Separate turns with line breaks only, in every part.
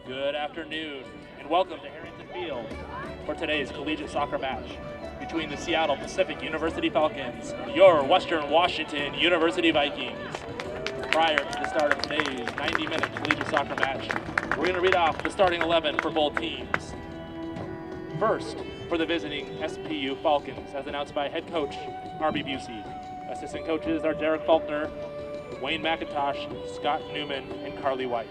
Good afternoon, and welcome to Harrington Field for today's collegiate soccer match between the Seattle Pacific University Falcons and your Western Washington University Vikings. Prior to the start of today's 90-minute collegiate soccer match, we're going to read off the starting 11 for both teams. First, for the visiting SPU Falcons, as announced by head coach R.B. Busey. Assistant coaches are Derek Faulkner, Wayne McIntosh, Scott Newman, and Carly White.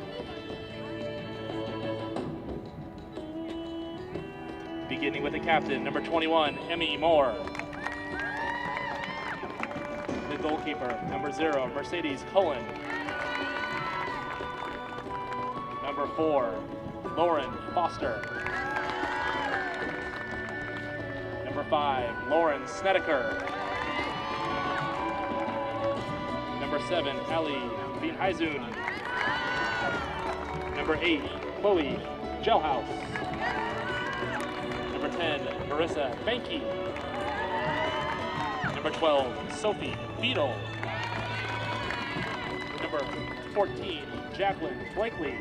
Beginning with the captain, number 21, Emmy Moore. The goalkeeper, number 0, Mercedes Cullen. Number 4, Lauren Foster. Number 5, Lauren Snedeker. Number 7, Ellie Bienhuizen. Number 8, Chloe Gelhaus. Number 10, Marissa Banky. Number 12, Sophie Beadle. Number 14, Jacqueline Blakely.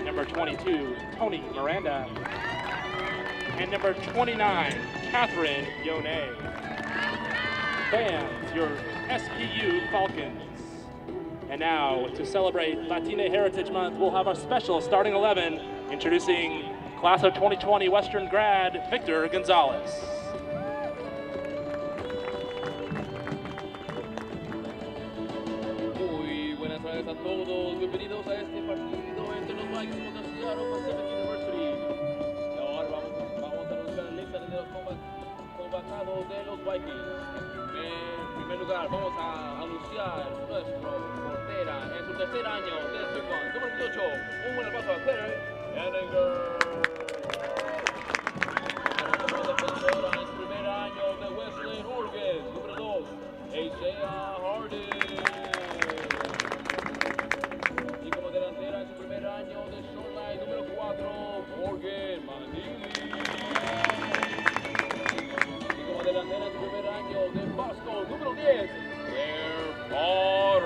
Number 22, Tony Miranda. And number 29, Catherine Yone. Fans, your SPU Falcons. And now, to celebrate Latina Heritage Month, we'll have our special starting 11, introducing Class of 2020 Western grad, Victor Gonzalez.
Muy buenas tardes a todos, bienvenidos a este partido entre los Vikings contra Seattle Pacific University. Y ahora vamos a anunciar la lista de los convocados de los Vikings. En primer lugar, vamos a anunciar nuestro portera en su tercer año de Pregame, número 28. Un buen aplauso a Claire Henninger. Defensora en su primer año de Wesleyan, Oregon, número 2, Isaiah Harden. Y como delantera en su primer año de Shoreline, número 4, Morgan Mandili. Y como delantera en su primer año de Boston, número 10, Claire Potter.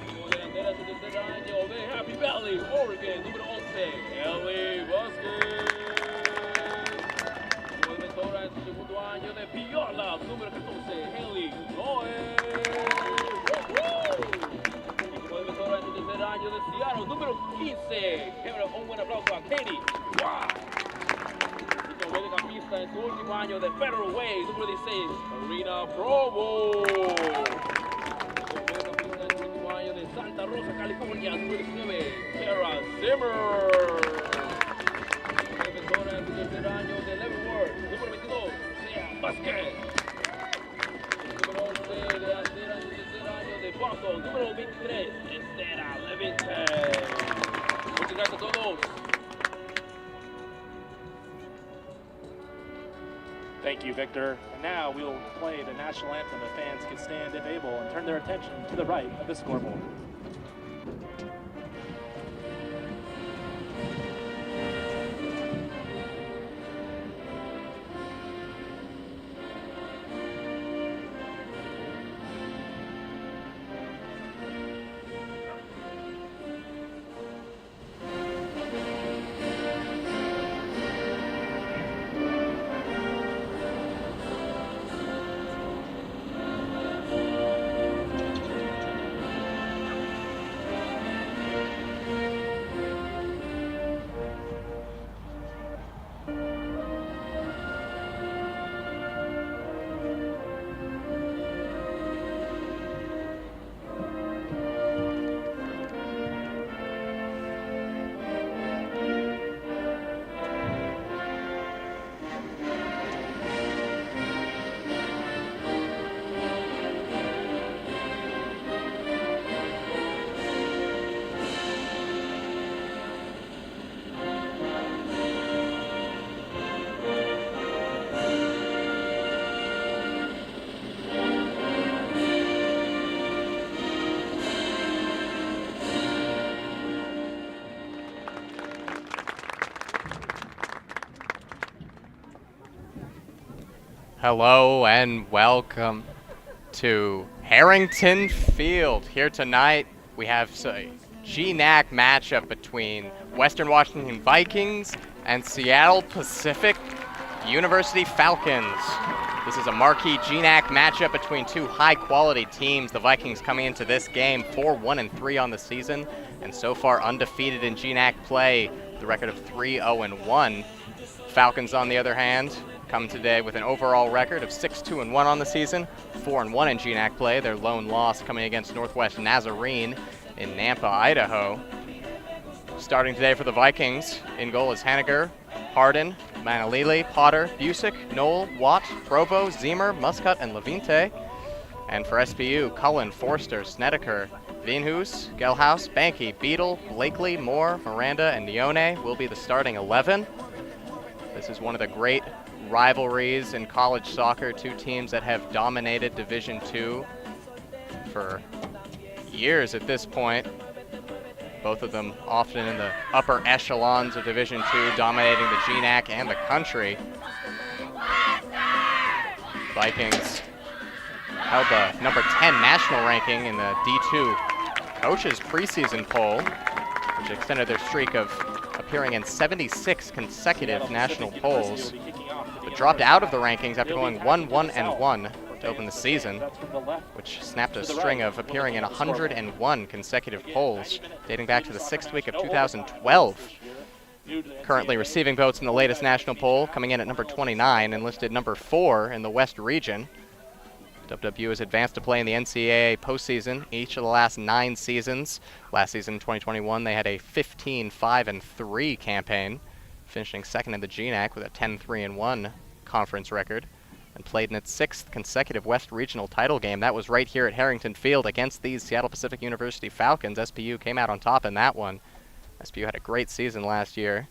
Y como delantera en su tercer año de Happy Valley, Oregon, número 11, Ellie Vasquez. En su segundo año de Viola, número 14, Haley Loe. Y como defensora en su tercer año de Seattle, número 15, un buen aplauso a Katie. Wow. Y como mediocampista en su último año de Federal Way, número 16, Marina Provo. Y como mediocampista en su último año de Santa Rosa, California, número 19, Sarah Zimmer. Defensora en su tercer año de Leavenworth, número 22, Sea Vázquez. Número 11, delantera en su tercer año de Boston, número 23, Estera Levinte. Muchas gracias a todos.
Thank you, Victor. And now we will play the national anthem if fans can stand if able and turn their attention to the right of the scoreboard.
Hello and welcome to Harrington Field. Here tonight we have a GNAC matchup between Western Washington Vikings and Seattle Pacific University Falcons. This is a marquee GNAC matchup between two high-quality teams. The Vikings coming into this game 4-1-3 on the season, and so far undefeated in GNAC play, the record of 3-0-1. Falcons, on the other hand, come today with an overall record of 6-2-1 on the season, 4-1 in GNAC play. Their lone loss coming against Northwest Nazarene in Nampa, Idaho. Starting today for the Vikings, in goal is Hanniger, Hardin, Manalili, Potter, Busick, Knoll, Watt, Provo, Zemer, Muscat, and Levinte. And for SPU, Cullen, Forster, Snedeker, Vinhus, Gelhaus, Banky, Beadle, Blakely, Moore, Miranda, and Nione will be the starting 11. This is one of the great rivalries in college soccer, two teams that have dominated Division II for years at this point. Both of them often in the upper echelons of Division II, dominating the GNAC and the country. Vikings held the number 10 national ranking in the D2 coaches preseason poll, which extended their streak of appearing in 76 consecutive national polls, but dropped out of the rankings after going 1-1-1 to open the season, which snapped a string of appearing in 101 consecutive polls dating back to the 6th week of 2012. Currently receiving votes in the latest national poll, coming in at number 29 and listed number 4 in the West region. WWU has advanced to play in the NCAA postseason each of the last 9 seasons. Last season, in 2021, they had a 15-5-3 campaign, finishing second in the GNAC with a 10-3-1 conference record, and played in its 6th consecutive West Regional title game. That was right here at Harrington Field against these Seattle Pacific University Falcons. SPU came out on top in that one. SPU had a great season last year.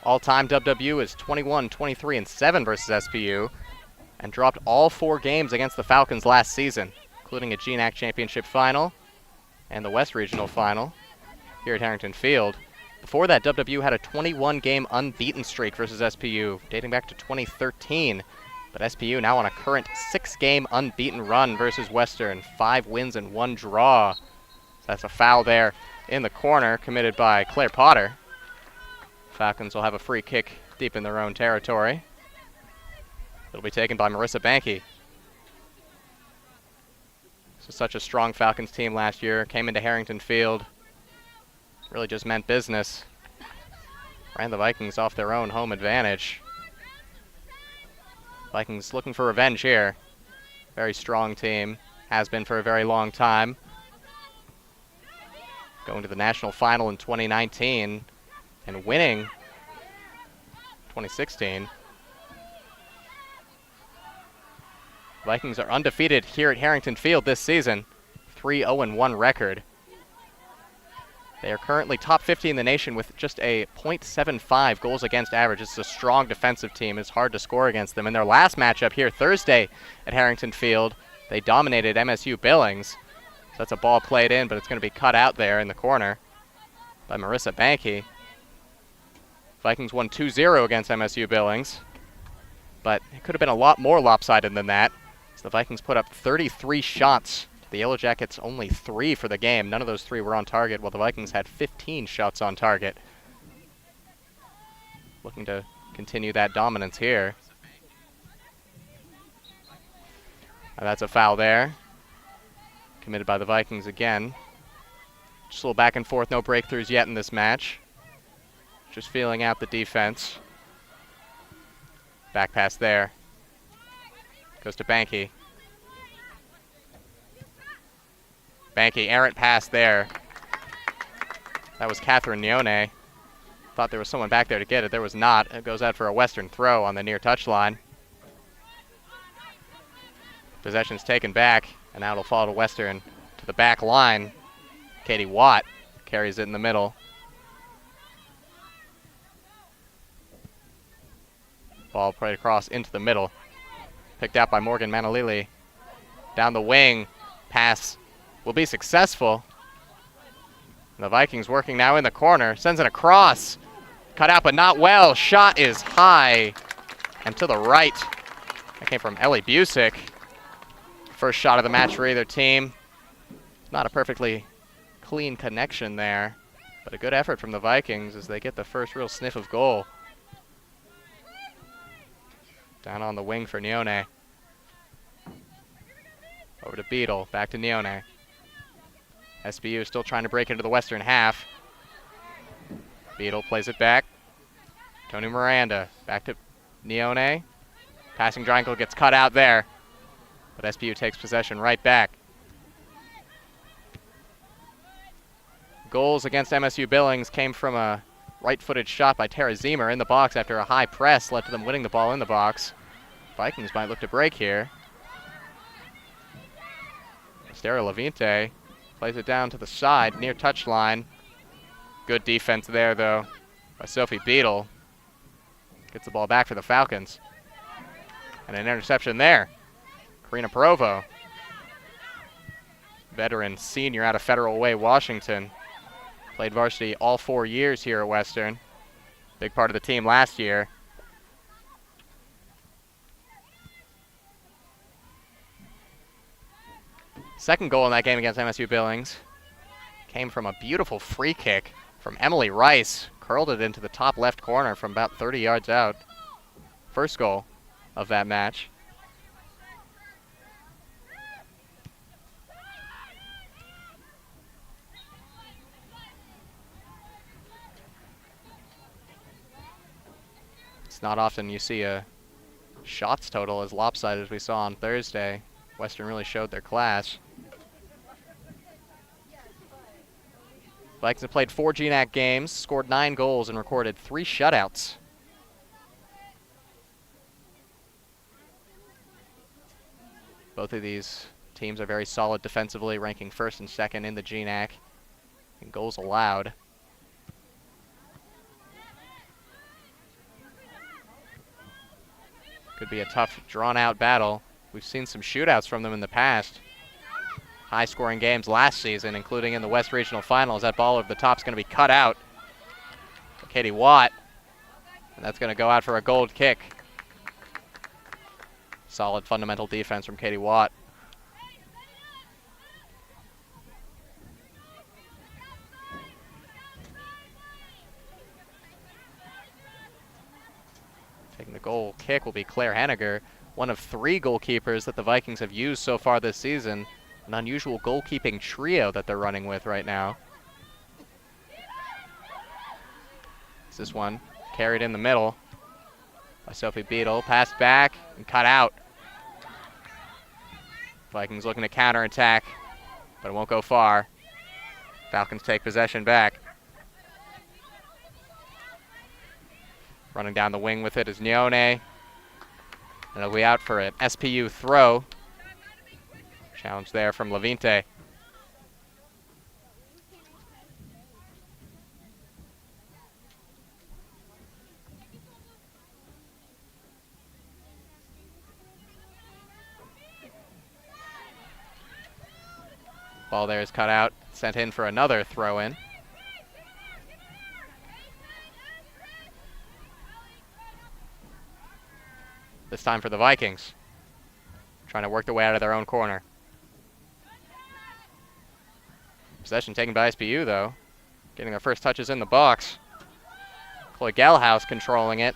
All-time WWU is 21-23-7 versus SPU, and dropped all 4 games against the Falcons last season, including a GNAC championship final and the West Regional final here at Harrington Field. Before that, WWU had a 21-game unbeaten streak versus SPU, dating back to 2013. But SPU now on a current 6-game unbeaten run versus Western, 5 wins and 1 draw. So that's a foul there in the corner, committed by Claire Potter. Falcons will have a free kick deep in their own territory. It'll be taken by Marissa Banky. This was such a strong Falcons team last year. Came into Harrington Field, really just meant business. Ran the Vikings off their own home advantage. Vikings looking for revenge here. Very strong team, has been for a very long time. Going to the national final in 2019 and winning 2016. Vikings are undefeated here at Harrington Field this season, 3-0-1 record. They are currently top 50 in the nation with just a .75 goals against average. It's a strong defensive team. It's hard to score against them. In their last matchup here Thursday at Harrington Field, they dominated MSU Billings. So that's a ball played in, but it's going to be cut out there in the corner by Marissa Banky. Vikings won 2-0 against MSU Billings, but it could have been a lot more lopsided than that. So the Vikings put up 33 shots. The Yellow Jackets only 3 for the game. None of those 3 were on target, while the Vikings had 15 shots on target. Looking to continue that dominance here. Now that's a foul there, committed by the Vikings again. Just a little back and forth, no breakthroughs yet in this match. Just feeling out the defense. Back pass there. Goes to Banky. Banky, errant pass there. That was Catherine Nione. Thought there was someone back there to get it. There was not. It goes out for a Western throw on the near touchline. Possession's taken back, and now it'll fall to Western to the back line. Katie Watt carries it in the middle. Ball played across into the middle. Picked out by Morgan Manalili. Down the wing. Pass will be successful. And the Vikings working now in the corner. Sends it across. Cut out, but not well. Shot is high. and to the right. That came from Ellie Busick. First shot of the match for either team. Not a perfectly clean connection there, but a good effort from the Vikings as they get the first real sniff of goal. Down on the wing for Nione. Over to Beetle, back to Nione. SBU still trying to break into the western half. Beetle plays it back. Tony Miranda, back to Nione. Passing triangle gets cut out there, but SBU takes possession right back. Goals against MSU Billings came from a right-footed shot by Tara Zemer in the box after a high press led to them winning the ball in the box. Vikings might look to break here. Estera Levinte plays it down to the side near touchline. Good defense there, though, by Sophie Beadle. Gets the ball back for the Falcons. And an interception there. Karina Provo, veteran senior out of Federal Way, Washington. Played varsity all 4 years here at Western. Big part of the team last year. Second goal in that game against MSU Billings came from a beautiful free kick from Emily Rice. Curled it into the top left corner from about 30 yards out. First goal of that match. It's not often you see a shots total as lopsided as we saw on Thursday. Western really showed their class. Vikings have played 4 GNAC games, scored 9 goals, and recorded 3 shutouts. Both of these teams are very solid defensively, ranking first and second in the GNAC in goals allowed. Could be a tough, drawn-out battle. We've seen some shootouts from them in the past. High-scoring games last season, including in the West Regional Finals. That ball over the top is going to be cut out for Katie Watt, and that's going to go out for a gold kick. Solid fundamental defense from Katie Watt. Taking the goal kick will be Claire Henniger, one of 3 goalkeepers that the Vikings have used so far this season. An unusual goalkeeping trio that they're running with right now. This one carried in the middle by Sophie Beadle. Passed back and cut out. Vikings looking to counterattack, but it won't go far. Falcons take possession back. Running down the wing with it is Nione. And it'll be out for an SPU throw. Challenge there from Levinte. Ball there is cut out, sent in for another throw-in. This time for the Vikings. Trying to work their way out of their own corner. Possession taken by SPU, though. Getting their first touches in the box. Chloe Gallhouse controlling it.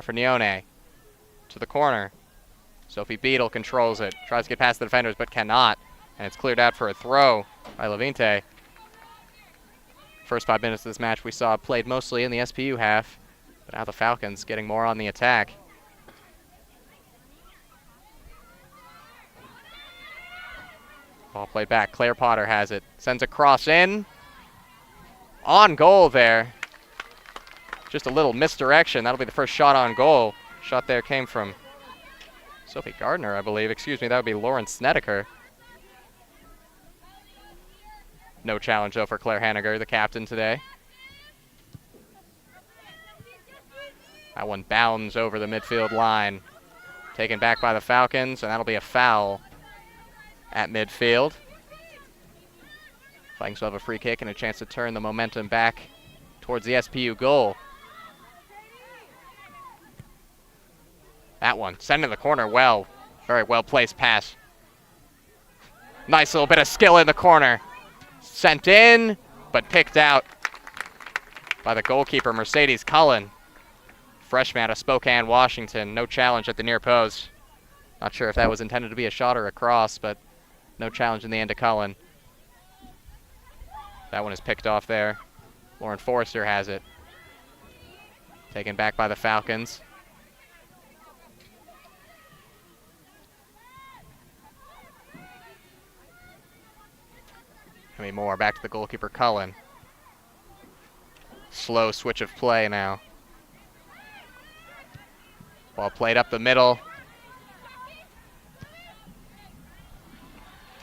For Nione. To the corner. Sophie Beadle controls it. Tries to get past the defenders, but cannot. And it's cleared out for a throw by Levinte. First 5 minutes of this match we saw played mostly in the SPU half. But now the Falcons getting more on the attack. Ball played back. Claire Potter has it. Sends a cross in. On goal there. Just a little misdirection. That'll be the first shot on goal. Shot there came from Sophie Gardner, I believe. Excuse me, that would be Lauren Snedeker. No challenge, though, for Claire Henniger, the captain today. That one bounds over the midfield line. Taken back by the Falcons, and that'll be a foul at midfield. Vikings will have a free kick and a chance to turn the momentum back towards the SPU goal. That one, sent in the corner well. Very well placed pass. Nice little bit of skill in the corner. Sent in, but picked out by the goalkeeper, Mercedes Cullen. Freshman out of Spokane, Washington. No challenge at the near post. Not sure if that was intended to be a shot or a cross, but no challenge in the end to Cullen. That one is picked off there. Lauren Forrester has it. Taken back by the Falcons. Any more, back to the goalkeeper, Cullen. Slow switch of play now. Ball played up the middle.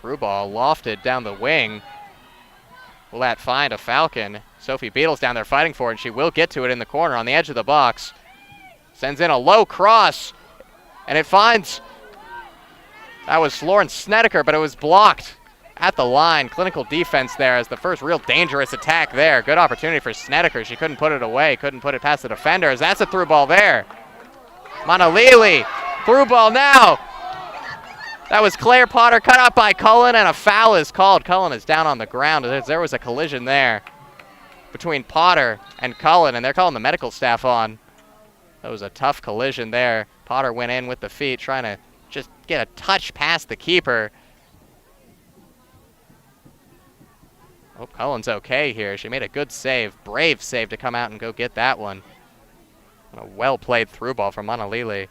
Through ball, lofted down the wing. Will that find a Falcon? Sophie Beadle's down there fighting for it, and she will get to it in the corner on the edge of the box. Sends in a low cross, and it finds, that was Lauren Snedeker, but it was blocked at the line. Clinical defense there as the first real dangerous attack there. Good opportunity for Snedeker. She couldn't put it away, couldn't put it past the defenders. That's a through ball there. Manalili, through ball now. That was Claire Potter, cut out by Cullen, and a foul is called. Cullen is down on the ground. There was a collision there between Potter and Cullen, and they're calling the medical staff on. That was a tough collision there. Potter went in with the feet, trying to just get a touch past the keeper. Oh, Cullen's okay here. She made a good save, brave save to come out and go get that one. And a well-played through ball from Manalili.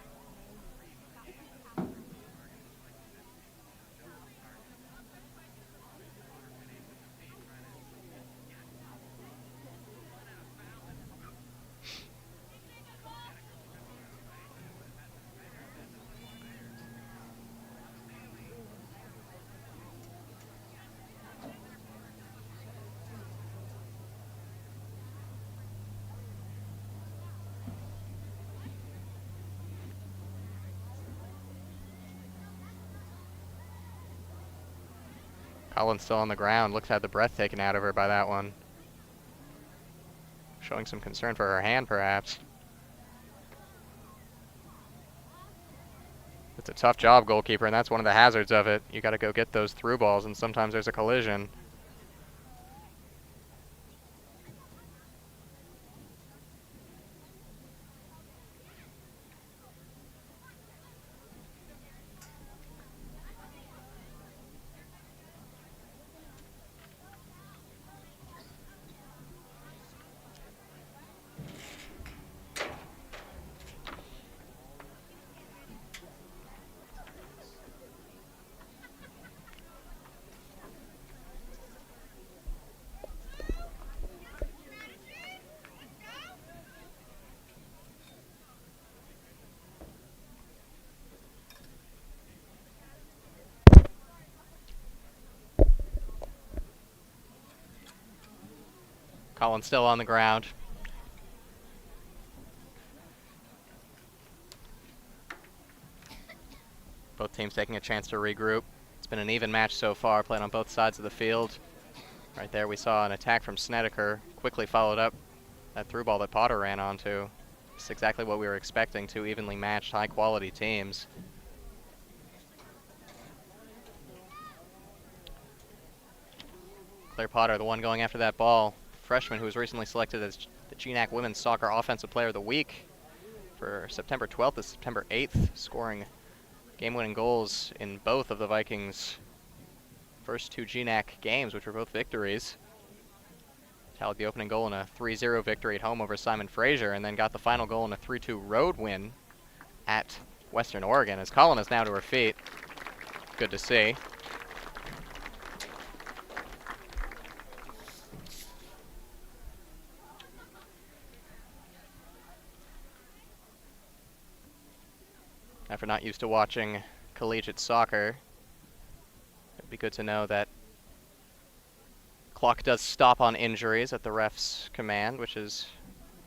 Cullen's still on the ground. Looks to have the breath taken out of her by that one. Showing some concern for her hand, perhaps. It's a tough job, goalkeeper, and that's one of the hazards of it. You got to go get those through balls, and sometimes there's a collision. Cullen still on the ground. Both teams taking a chance to regroup. It's been an even match so far, played on both sides of the field. Right there we saw an attack from Snedeker, quickly followed up that through ball that Potter ran onto. It's exactly what we were expecting, two evenly matched, high-quality teams. Claire Potter, the one going after that ball. Freshman who was recently selected as the GNAC Women's Soccer Offensive Player of the Week for September 12th to September 8th, scoring game-winning goals in both of the Vikings' first two GNAC games, which were both victories. Tallied the opening goal in a 3-0 victory at home over Simon Fraser, and then got the final goal in a 3-2 road win at Western Oregon, as Cullen is now to her feet. Good to see. If you're not used to watching collegiate soccer, it'd be good to know that clock does stop on injuries at the ref's command, which is,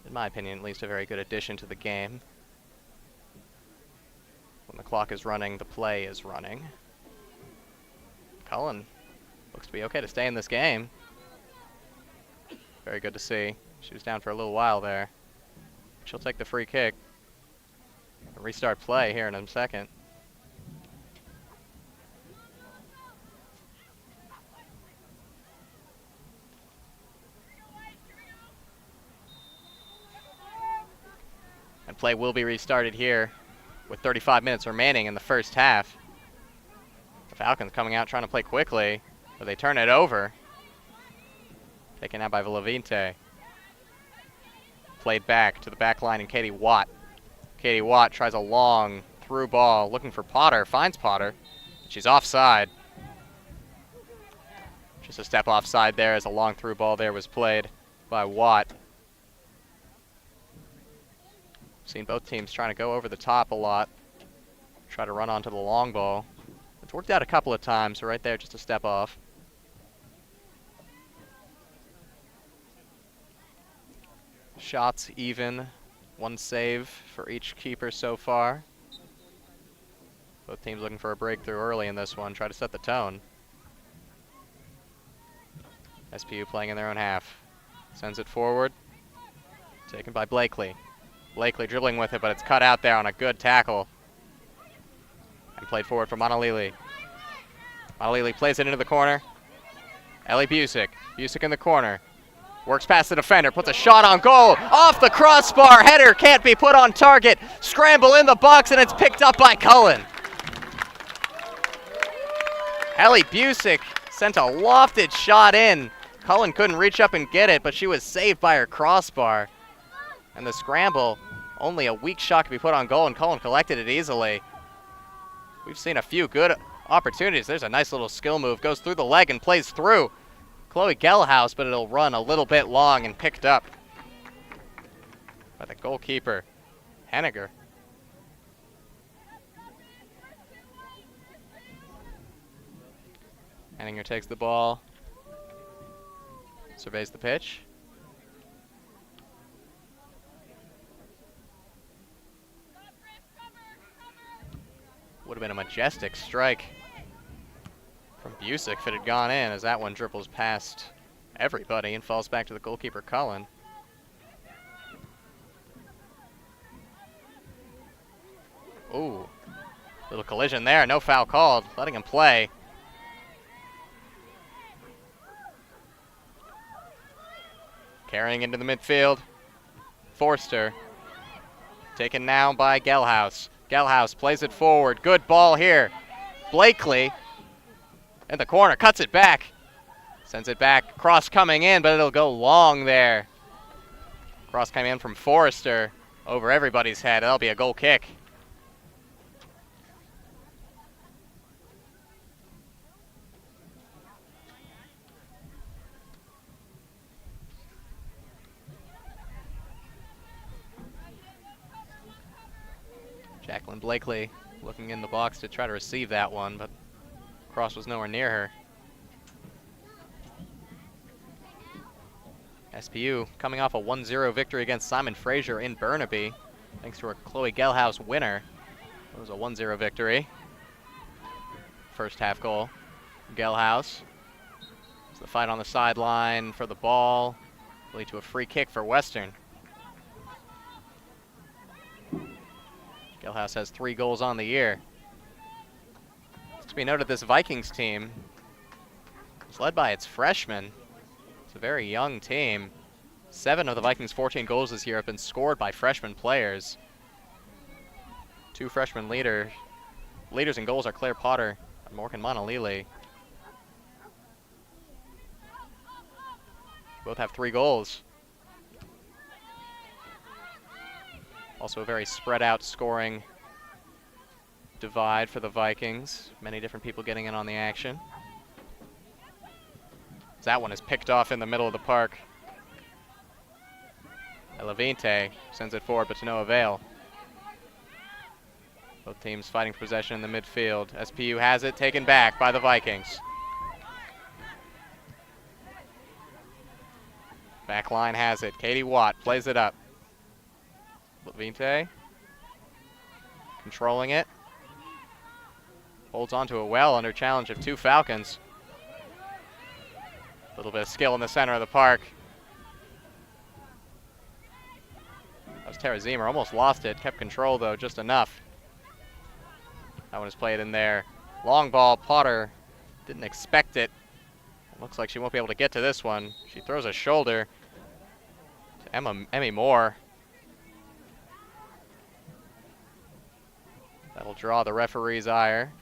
in my opinion, at least a very good addition to the game. When the clock is running, the play is running. Cullen looks to be okay to stay in this game. Very good to see. She was down for a little while there. She'll take the free kick. restart play here in a second. And play will be restarted here with 35 minutes remaining in the first half. The Falcons coming out trying to play quickly, but they turn it over. Taken out by Levinte. Played back to the back line and Katie Watt. Katie Watt tries a long through ball, looking for Potter, finds Potter. She's offside. Just a step offside there as a long through ball there was played by Watt. Seen both teams trying to go over the top a lot. Try to run onto the long ball. It's worked out a couple of times, so right there just a step off. Shots even. One save for each keeper so far. Both teams looking for a breakthrough early in this one. Try to set the tone. SPU playing in their own half. Sends it forward. Taken by Blakely. Blakely dribbling with it, but it's cut out there on a good tackle. And played forward for Monalili. Monalili plays it into the corner. Ellie Busick. Busick in the corner. Works past the defender, puts a shot on goal. Off the crossbar, header can't be put on target. Scramble in the box, and it's picked up by Cullen. Ellie Busick sent a lofted shot in. Cullen couldn't reach up and get it, but she was saved by her crossbar. And the scramble, only a weak shot could be put on goal, and Cullen collected it easily. We've seen a few good opportunities. There's a nice little skill move. Goes through the leg and plays through Chloe Gelhaus, but it'll run a little bit long and picked up by the goalkeeper, Henniger. Henniger takes the ball, surveys the pitch. Would have been a majestic strike from Busick if it had gone in, as that one dribbles past everybody and falls back to the goalkeeper, Cullen. Ooh, little collision there, no foul called, letting him play. Carrying into the midfield, Forster. Taken now by Gelhaus. Gelhaus plays it forward. Good ball here. Blakely in the corner, cuts it back. Sends it back. Cross coming in, but it'll go long there. Cross coming in from Forrester over everybody's head. That'll be a goal kick. Jacqueline Blakely looking in the box to try to receive that one, but cross was nowhere near her. SPU coming off a 1-0 victory against Simon Fraser in Burnaby, thanks to a Chloe Gelhaus winner. It was a 1-0 victory. First half goal, Gelhaus. It's the fight on the sideline for the ball, lead to a free kick for Western. Gelhaus has 3 goals on the year. It's to be noted this Vikings team is led by its freshmen. It's a very young team. 7 of the Vikings' 14 goals this year have been scored by freshman players. 2 freshman leaders in goals are Claire Potter and Morgan Monalili. Both have 3 goals. Also a very spread out scoring divide for the Vikings. Many different people getting in on the action. That one is picked off in the middle of the park. Levinte sends it forward, but to no avail. Both teams fighting for possession in the midfield. SPU has it, taken back by the Vikings. Back line has it. Katie Watt plays it up. Levinte controlling it. Holds onto it well under challenge of 2 Falcons. A little bit of skill in the center of the park. was Terrazima, almost lost it, kept control though, just enough. That one is played in there. Long ball, Potter didn't expect it. Looks like she won't be able to get to this one. She throws a shoulder to Emmy Moore. That'll draw the referee's ire.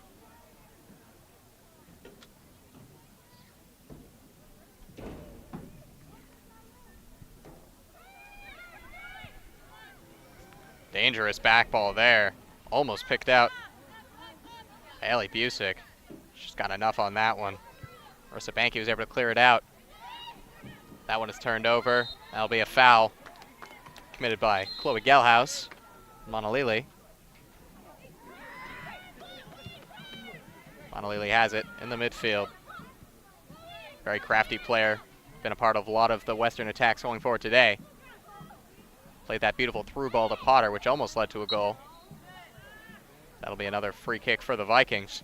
Dangerous back ball there. Almost picked out Haley Busick. She's got enough on that one. Marissa Banky was able to clear it out. That one is turned over. That'll be a foul committed by Chloe Gelhaus. Monalili. Monalili has it in the midfield. Very crafty player. Been a part of a lot of the Western attacks going forward today. Played that beautiful through ball to Potter, which almost led to a goal. That'll be another free kick for the Vikings.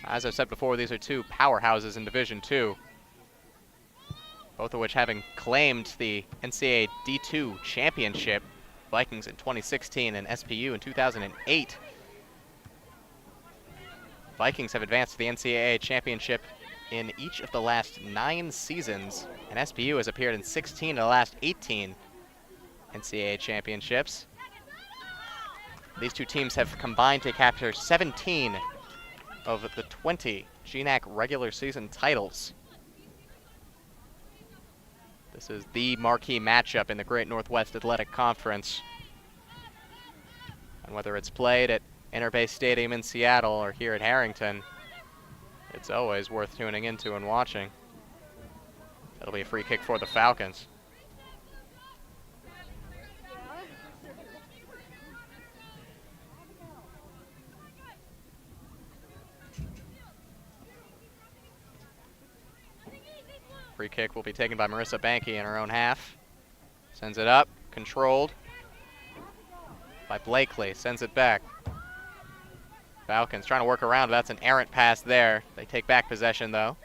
As I've said before, these are two powerhouses in Division II, both of which having claimed the NCAA D2 championship, Vikings in 2016 and SPU in 2008. Vikings have advanced to the NCAA championship in each of the last 9 seasons, and SPU has appeared in 16 of the last 18 NCAA championships. These two teams have combined to capture 17 of the 20 GNAC regular season titles. This is the marquee matchup in the Great Northwest Athletic Conference. And whether it's played at Interbay Stadium in Seattle or here at Harrington, it's always worth tuning into and watching. It'll be a free kick for the Falcons. Free kick will be taken by Marissa Banky in her own half. Sends it up, controlled by Blakely, sends it back. Falcons trying to work around, that's an errant pass there. They take back possession though.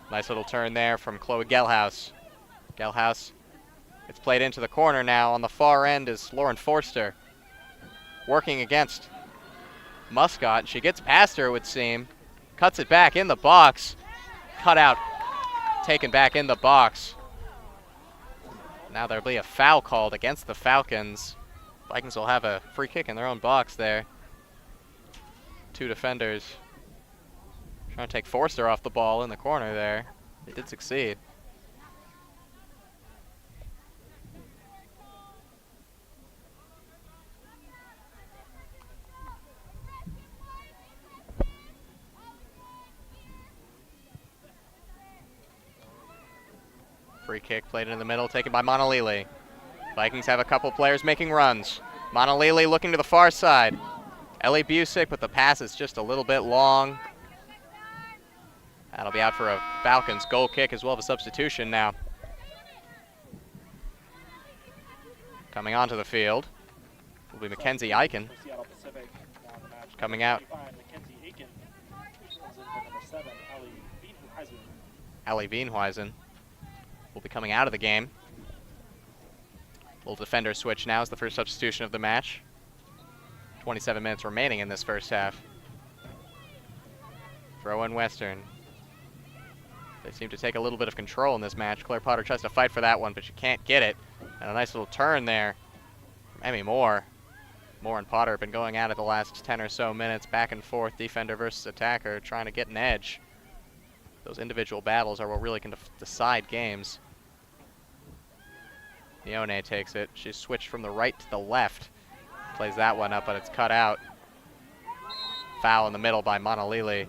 Nice little turn there from Chloe Gelhaus. Gelhaus, it's played into the corner now. On the far end is Lauren Forster, working against Muscott. She gets past her, it would seem. Cuts it back in the box. Cut out, taken back in the box. Now there'll be a foul called against the Falcons. Vikings will have a free kick in their own box there. 2 defenders trying to take Forster off the ball in the corner there. They did succeed. Free kick played in the middle, taken by Monalili. Vikings have a couple players making runs. Monalili looking to the far side. Ellie Busick, but the pass is just a little bit long. That'll be out for a Falcons goal kick as well as a substitution now. Coming onto the field will be Mackenzie Eichen. Coming out. Allie Wienhuisen will be coming out of the game. Little defender switch now is the first substitution of the match. 27 minutes remaining in this first half. Throw in Western. They seem to take a little bit of control in this match. Claire Potter tries to fight for that one, but she can't get it. And a nice little turn there from Emmy Moore. Moore and Potter have been going at it the last 10 or so minutes, back and forth, defender versus attacker, trying to get an edge. Those individual battles are what really can decide games. Leone takes it. She's switched from the right to the left. Plays that one up, but it's cut out. Foul in the middle by Monalili.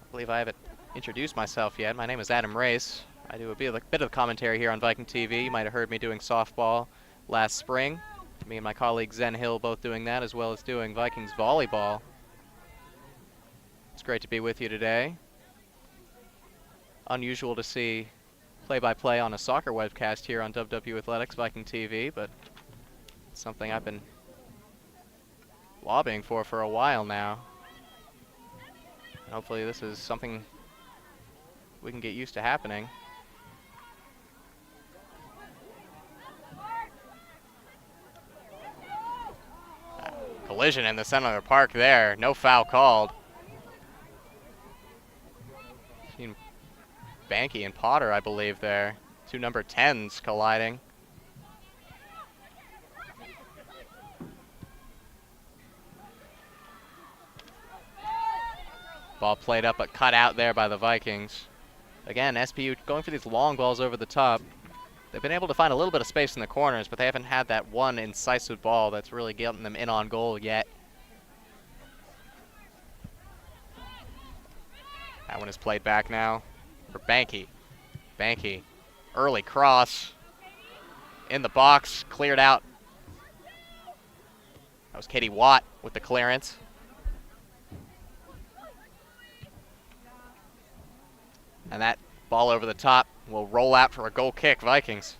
I believe I haven't introduced myself yet. My name is Adam Race. I do a bit of commentary here on Viking TV. You might have heard me doing softball last spring. Me and my colleague Zen Hill both doing that, as well as doing Vikings volleyball. It's great to be with you today. unusual to see play-by-play on a soccer webcast here on WWU Athletics Viking TV, but it's something I've been lobbying for a while now. And hopefully this is something we can get used to happening. Collision in the center of the park there. No foul called. Seen Banky and Potter, I believe, there. Two number 10s colliding. Ball played up but cut out there by the Vikings. Again, SPU going for these long balls over the top. They've been able to find a little bit of space in the corners, but they haven't had that one incisive ball that's really getting them in on goal yet. That one is played back now for Banky. Banky, early cross. In the box, cleared out. That was Katie Watt with the clearance. And that ball over the top will roll out for a goal kick, Vikings.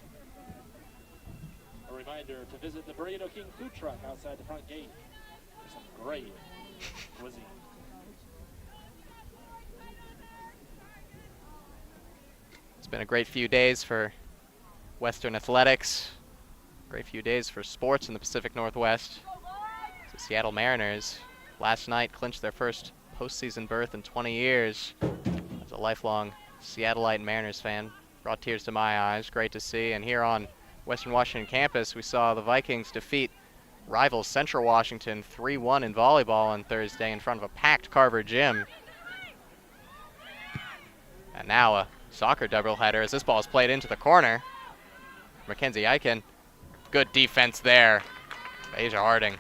A reminder to visit the Burrito King food truck outside the front gate for some great cuisine.
It's been a great few days for Western athletics. Great few days for sports in the Pacific Northwest. The Seattle Mariners last night clinched their first postseason berth in 20 years. As a lifelong Seattleite Mariners fan, brought tears to my eyes. Great to see. And here on Western Washington campus, we saw the Vikings defeat rivals Central Washington 3-1 in volleyball on Thursday in front of a packed Carver gym. And now a soccer doubleheader as this ball is played into the corner. Mackenzie Eichen, good defense there. Asia Harden,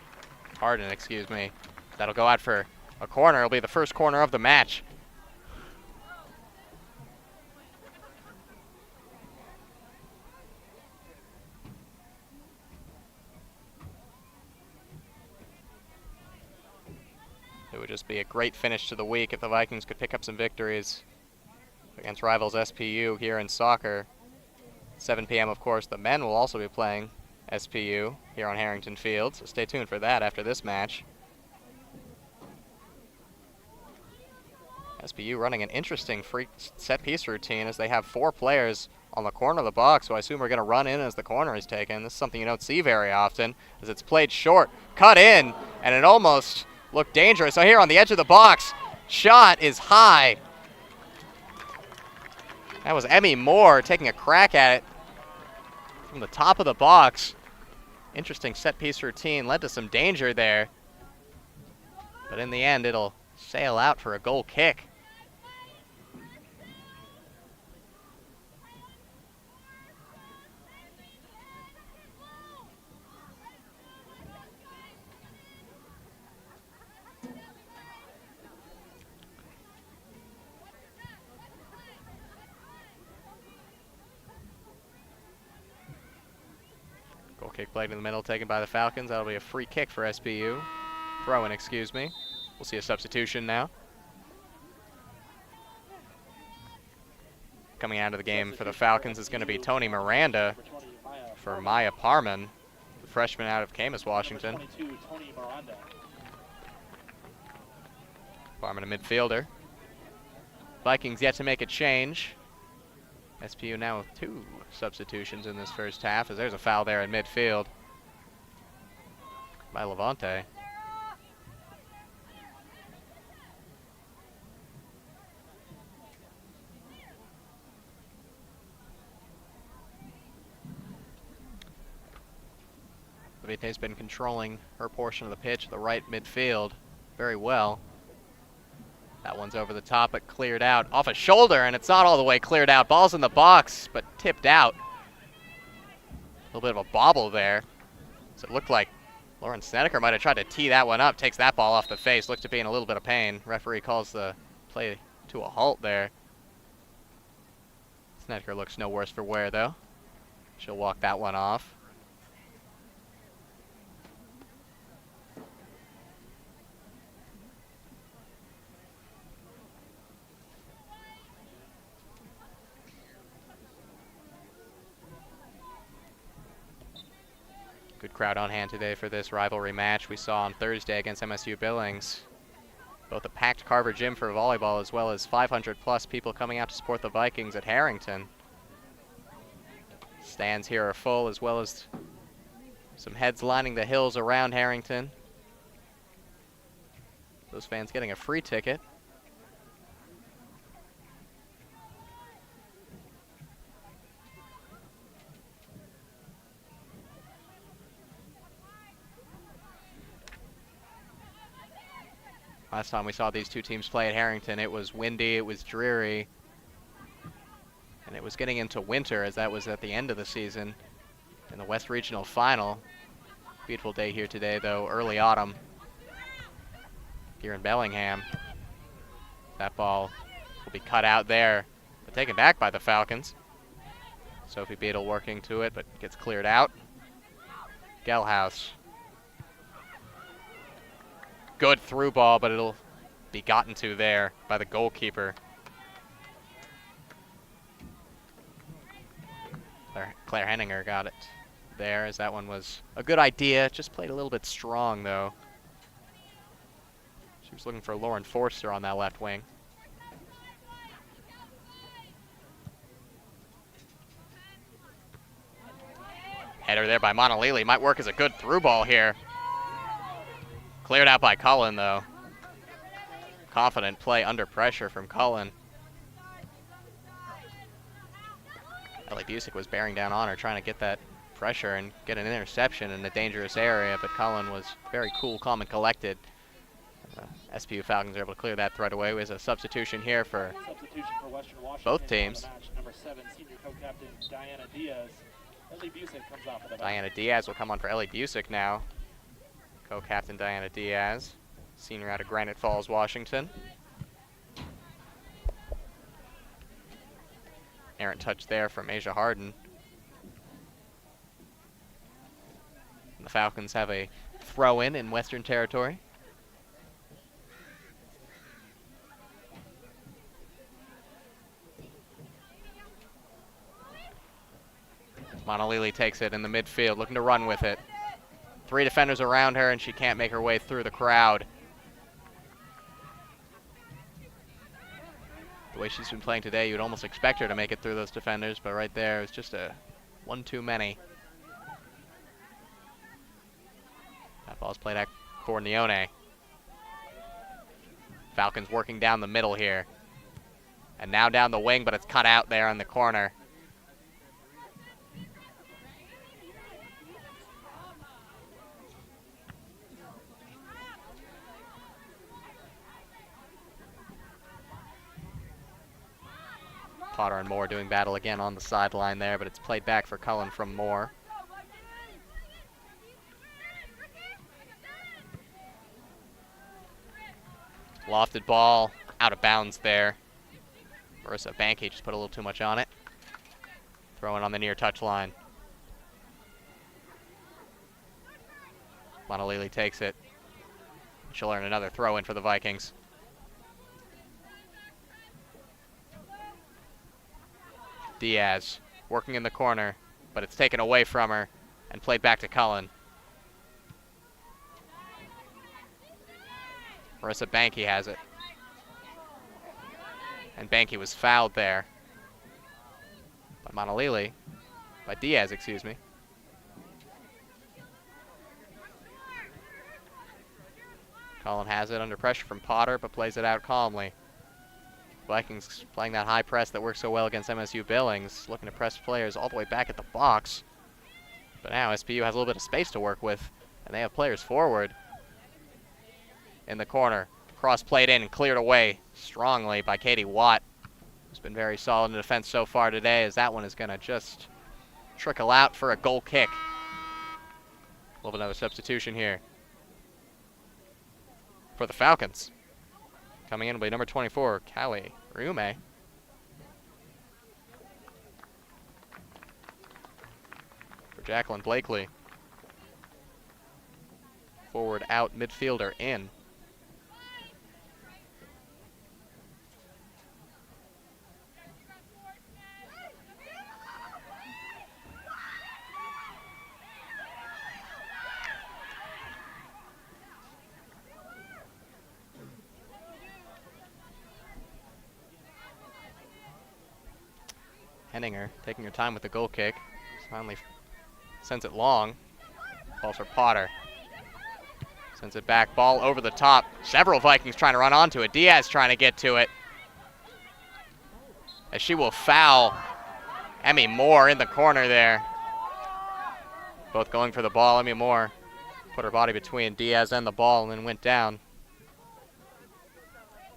excuse me. That'll go out for a corner. It'll be the first corner of the match. It would just be a great finish to the week if the Vikings could pick up some victories against rivals SPU here in soccer. 7 p.m., of course, the men will also be playing SPU here on Harrington Field, so stay tuned for that after this match. SPU running an interesting free set-piece routine as they have 4 players on the corner of the box, who I assume are going to run in as the corner is taken. This is something you don't see very often, as it's played short, cut in, and it almost looked dangerous. So here on the edge of the box, shot is high. That was Emmy Moore taking a crack at it from the top of the box. Interesting set-piece routine, led to some danger there. But in the end, it'll sail out for a goal kick. Goal kick played in the middle, taken by the Falcons. That'll be a free kick for SPU. Throw-in, excuse me. We'll see a substitution now. Coming out of the game for the Falcons is going to be Tony Miranda for Maya Parman, the freshman out of Camas, Washington. Parman, a midfielder. Vikings yet to make a change. SPU now with 2 substitutions in this first half, as there's a foul there in midfield by Levante. Levante's been controlling her portion of the pitch, the right midfield, very well. That one's over the top, but cleared out off a shoulder, and it's not all the way cleared out. Ball's in the box, but tipped out. A little bit of a bobble there. So it looked like Lauren Snedeker might have tried to tee that one up. Takes that ball off the face. Looked to be in a little bit of pain. Referee calls the play to a halt there. Snedeker looks no worse for wear, though. She'll walk that one off. Good crowd on hand today for this rivalry match we saw on Thursday against MSU Billings. Both a packed Carver gym for volleyball as well as 500+ people coming out to support the Vikings at Harrington. Stands here are full as well as some heads lining the hills around Harrington. Those fans getting a free ticket. Last time we saw these two teams play at Harrington, it was windy, it was dreary, and it was getting into winter as that was at the end of the season in the West Regional Final. Beautiful day here today, though, early autumn here in Bellingham. That ball will be cut out there, but taken back by the Falcons. Sophie Beadle working to it, but gets cleared out. Gelhaus. Good through ball, but it'll be gotten to there by the goalkeeper. Claire Henninger got it there, as that one was a good idea. Just played a little bit strong, though. She was looking for Lauren Forster on that left wing. Header there by Monalili. Might work as a good through ball here. Cleared out by Cullen, though. Confident play under pressure from Cullen. Ellie Busick was bearing down on her, trying to get that pressure and get an interception in a dangerous area, but Cullen was very cool, calm, and collected. SPU Falcons are able to clear that threat away. There's a substitution here for both teams.
Number 7, senior co-captain Diana Diaz. Ellie Busick comes off for the
Diana Diaz will come on for Ellie Busick now. Co-captain Diana Diaz, senior out of Granite Falls, Washington. Errant touch there from Asia Harden. And the Falcons have a throw-in in Western Territory. Monalili takes it in the midfield, looking to run with it. 3 defenders around her, and she can't make her way through the crowd. The way she's been playing today, you would almost expect her to make it through those defenders, but right there, it's just a one too many. That ball's played out for Nione. Falcons working down the middle here. And now down the wing, but it's cut out there in the corner. Potter and Moore doing battle again on the sideline there, but it's played back for Cullen from Moore. Lofted ball, out of bounds there. Marissa Banke just put a little too much on it. Throwing on the near touchline. Monalili takes it. She'll earn another throw in for the Vikings. Diaz working in the corner, but it's taken away from her and played back to Cullen. Marissa Banke has it. And Banke was fouled there by Monalili, by Diaz, excuse me. Cullen has it under pressure from Potter, but plays it out calmly. Vikings playing that high press that works so well against MSU Billings, looking to press players all the way back at the box. But now SPU has a little bit of space to work with, and they have players forward. In the corner, cross played in and cleared away strongly by Katie Watt, who's been very solid in defense so far today, as that one is going to just trickle out for a goal kick. We'll have another substitution here for the Falcons. Coming in will be number 24, Callie Ryume. For Jacqueline Blakely. Forward out, midfielder in. Henninger taking her time with the goal kick. Finally sends it long. Ball for Potter. Sends it back, ball over the top. Several Vikings trying to run onto it. Diaz trying to get to it. As she will foul Emmy Moore in the corner there. Both going for the ball. Emmy Moore put her body between Diaz and the ball and then went down.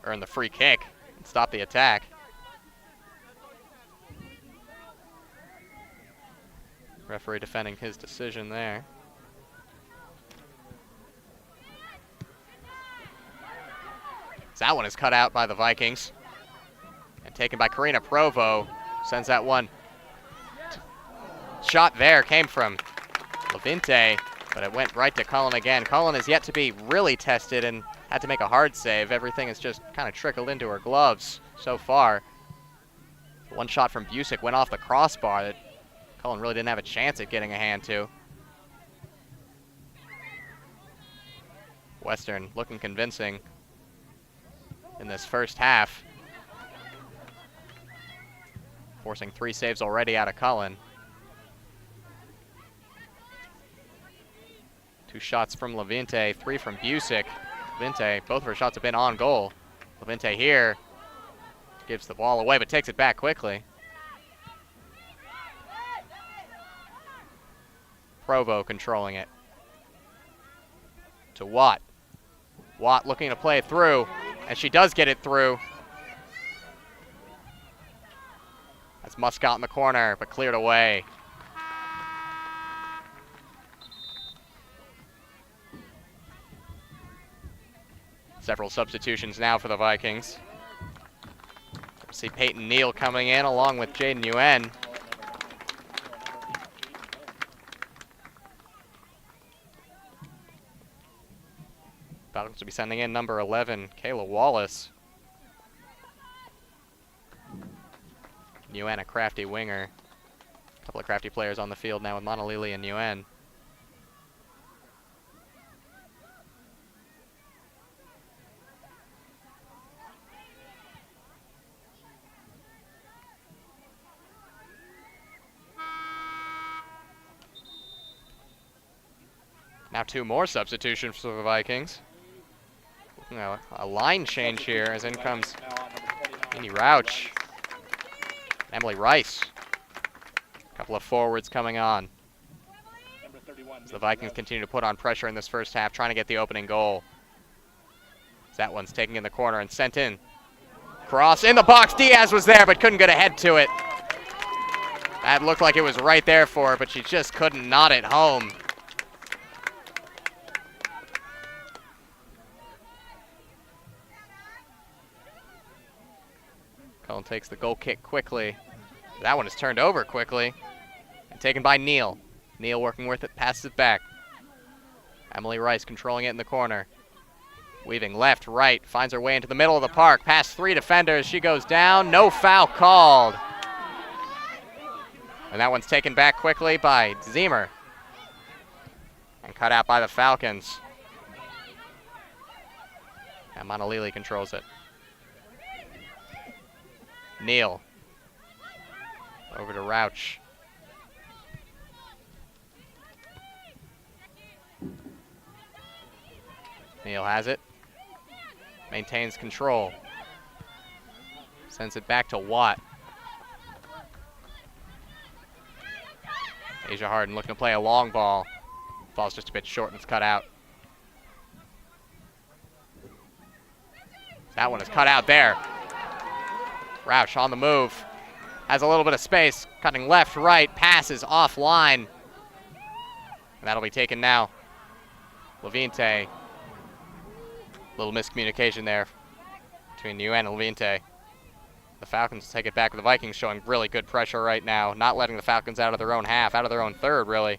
Earned the free kick and stopped the attack. Referee defending his decision there. That one is cut out by the Vikings. And taken by Karina Provo. Sends that one. Shot there came from Levinte, but it went right to Cullen again. Cullen is yet to be really tested and had to make a hard save. Everything has just kind of trickled into her gloves so far. One shot from Busick went off the crossbar that Cullen really didn't have a chance at getting a hand to. Western looking convincing in this first half. Forcing 3 saves already out of Cullen. 2 shots from Levinte, 3 from Busick. Levinte, both of her shots have been on goal. Levinte here gives the ball away but takes it back quickly. Provo controlling it. To Watt. Watt looking to play it through, and she does get it through. That's Muscott in the corner, but cleared away. Several substitutions now for the Vikings. We'll see Peyton Neal coming in along with Jaden Yuen. Falcons will be sending in number 11, Kayla Wallace. Yuen, a crafty winger. A couple of crafty players on the field now with Monalili and Yuen. Now 2 more substitutions for the Vikings. A line change here as in comes Amy Rauch. Emily Rice. A couple of forwards coming on. As the Vikings continue to put on pressure in this first half, trying to get the opening goal. That one's taken in the corner and sent in. Cross in the box. Diaz was there but couldn't get ahead to it. That looked like it was right there for her, but she just couldn't knot it home. Cullen takes the goal kick quickly. That one is turned over quickly and taken by Neal. Neal working with it, passes it back. Emily Rice controlling it in the corner. Weaving left, right, finds her way into the middle of the park. Past 3 defenders, she goes down. No foul called. And that one's taken back quickly by Ziemer. And cut out by the Falcons. And Monalili controls it. Neal. Over to Rauch. Neal has it. Maintains control. Sends it back to Watt. Asia Harden looking to play a long ball. Ball's just a bit short and it's cut out. That one is cut out there. Rauch on the move. Has a little bit of space. Cutting left, right. Passes offline. And that'll be taken now. Levinte. Little miscommunication there between Yuen and Levinte. The Falcons take it back with the Vikings showing really good pressure right now. Not letting the Falcons out of their own half, out of their own third, really.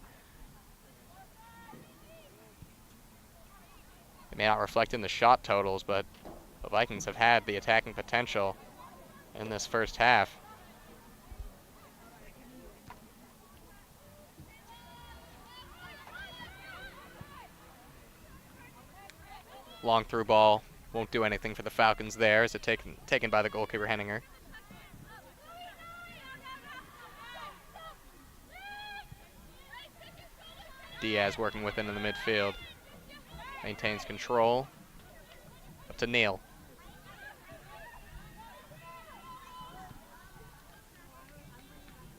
It may not reflect in the shot totals, but the Vikings have had the attacking potential in this first half. Long through ball. Won't do anything for the Falcons there as it's taken by the goalkeeper Henninger. Diaz working with it in the midfield. Maintains control. Up to Neal.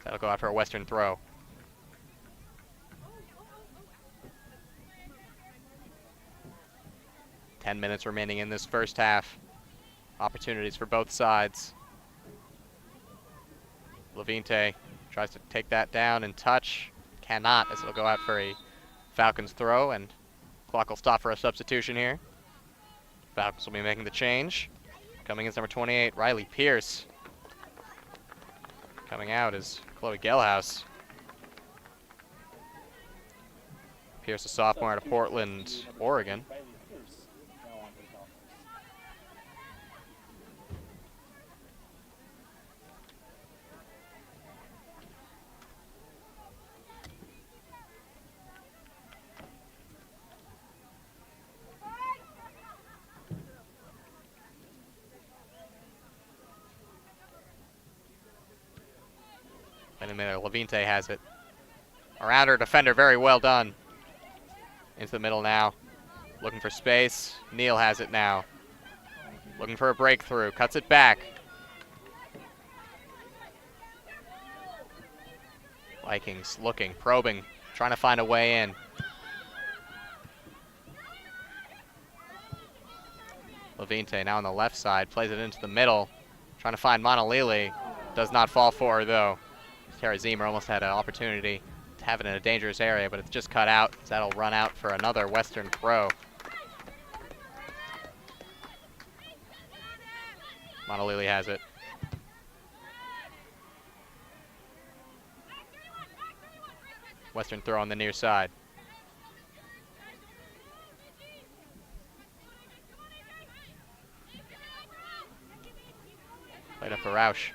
That'll go out for a Western throw. Ten minutes remaining in this first half. Opportunities for both sides. Levinte tries to take that down and touch. Cannot, as it'll go out for a Falcons throw, and clock will stop for a substitution here. Falcons will be making the change. Coming in is number 28, Riley Pierce. Coming out is Chloe Gelhaus. Pierce, a sophomore out of Portland, Oregon. In a minute, Levinte has it. Around her defender, very well done. Into the middle now. Looking for space. Neal has it now. Looking for a breakthrough. Cuts it back. Vikings looking, probing, trying to find a way in. Levinte now on the left side. Plays it into the middle. Trying to find Monalili. Does not fall for her, though. Tara Zemer almost had an opportunity to have it in a dangerous area, but it's just cut out. So that'll run out for another Western throw. Monalili has it. Western throw on the near side. Played up for Roush.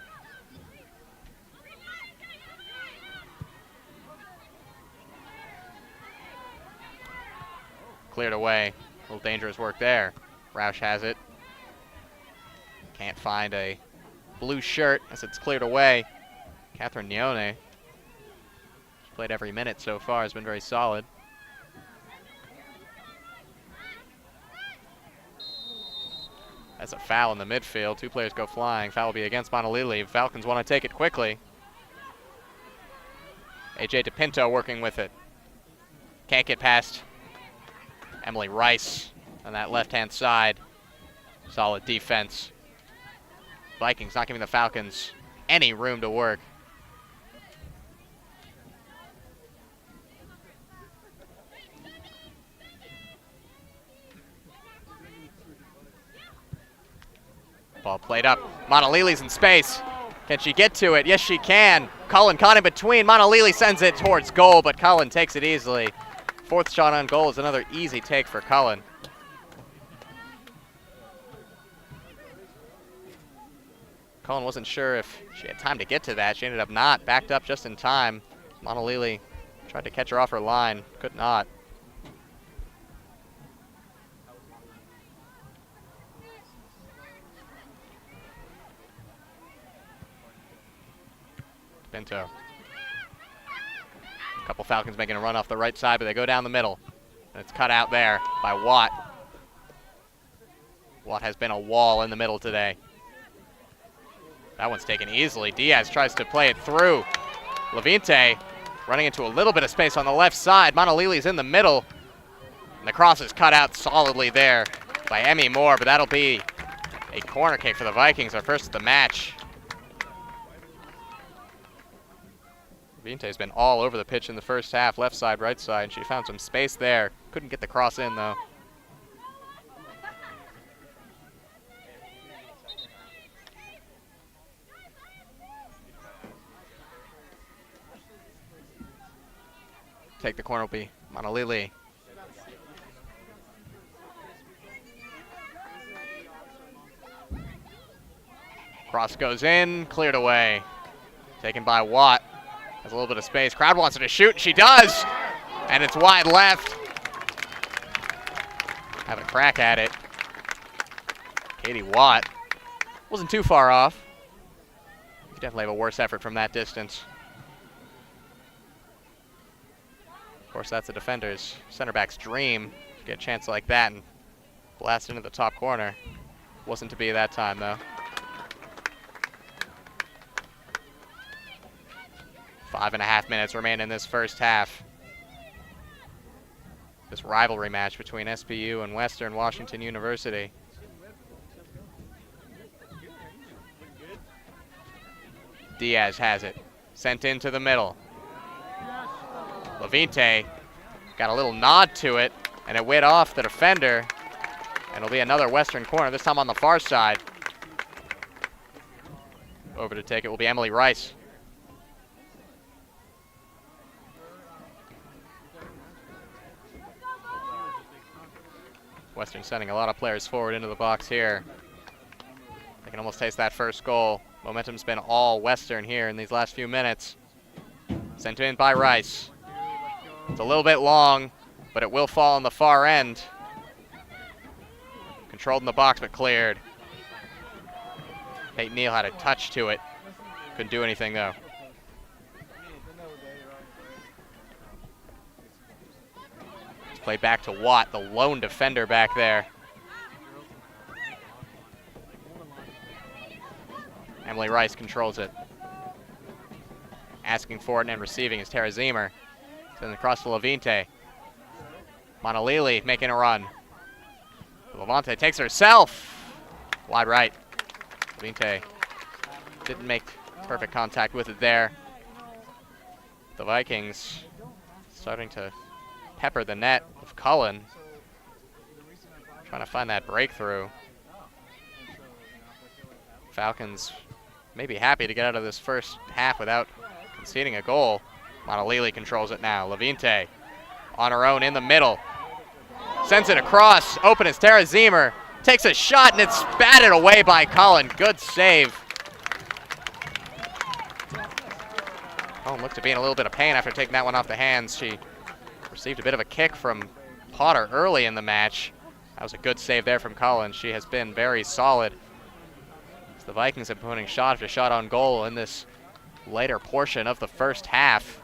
Cleared away. A little dangerous work there. Roush has it. Can't find a blue shirt as it's cleared away. Catherine Nione. She's played every minute so far, has been very solid. That's a foul in the midfield. Two players go flying. Foul will be against Monalili. Falcons want to take it quickly. AJ DePinto working with it. Can't get past Emily Rice on that left-hand side. Solid defense. Vikings not giving the Falcons any room to work. Ball played up. Monalili's in space. Can she get to it? Yes, she can. Cullen caught in between. Monalili sends it towards goal, but Cullen takes it easily. Fourth shot on goal is another easy take for Cullen. Cullen wasn't sure if she had time to get to that. She ended up not. Backed up just in time. Monalili tried to catch her off her line. Could not. Pinto. A couple Falcons making a run off the right side, but they go down the middle. And it's cut out there by Watt. Watt has been a wall in the middle today. That one's taken easily. Diaz tries to play it through. Levinte running into a little bit of space on the left side. Monalili's in the middle. And the cross is cut out solidly there by Emmy Moore, but that'll be a corner kick for the Vikings, our first of the match. Vinte's been all over the pitch in the first half, left side, right side, and she found some space there. Couldn't get the cross in, though. Take the corner will be Monalili. Cross goes in, cleared away. Taken by Watt. Has a little bit of space. Crowd wants her to shoot, and she does! And it's wide left. Have a crack at it. Katie Watt wasn't too far off. You definitely have a worse effort from that distance. Of course, that's a defender's, center back's dream to get a chance like that and blast into the top corner. Wasn't to be that time, though. 5.5 minutes remain in this first half. This rivalry match between SPU and Western Washington University. Diaz has it. Sent into the middle. Levinte got a little nod to it, and it went off the defender. And it'll be another Western corner, this time on the far side. Over to take it will be Emily Rice. Western sending a lot of players forward into the box here. They can almost taste that first goal. Momentum's been all Western here in these last few minutes. Sent in by Rice. It's a little bit long, but it will fall on the far end. Controlled in the box, but cleared. Peyton Neal had a touch to it. Couldn't do anything, though. Let's play back to Watt, the lone defender back there. Emily Rice controls it. Asking for it and receiving is Tara Zemer. Sends across to Levinte. Monalili making a run. Levante takes herself. Wide right. Levinte didn't make perfect contact with it there. The Vikings starting to pepper the net of Cullen. Trying to find that breakthrough. Falcons may be happy to get out of this first half without conceding a goal. Monalili controls it now. Levinte on her own in the middle. Sends it across. Open is Tara Zemer. Takes a shot and it's batted away by Cullen. Good save. Cullen looked to be in a little bit of pain after taking that one off the hands. She received a bit of a kick from Potter early in the match. That was a good save there from Cullen. She has been very solid. The Vikings have been putting shot after shot on goal in this later portion of the first half.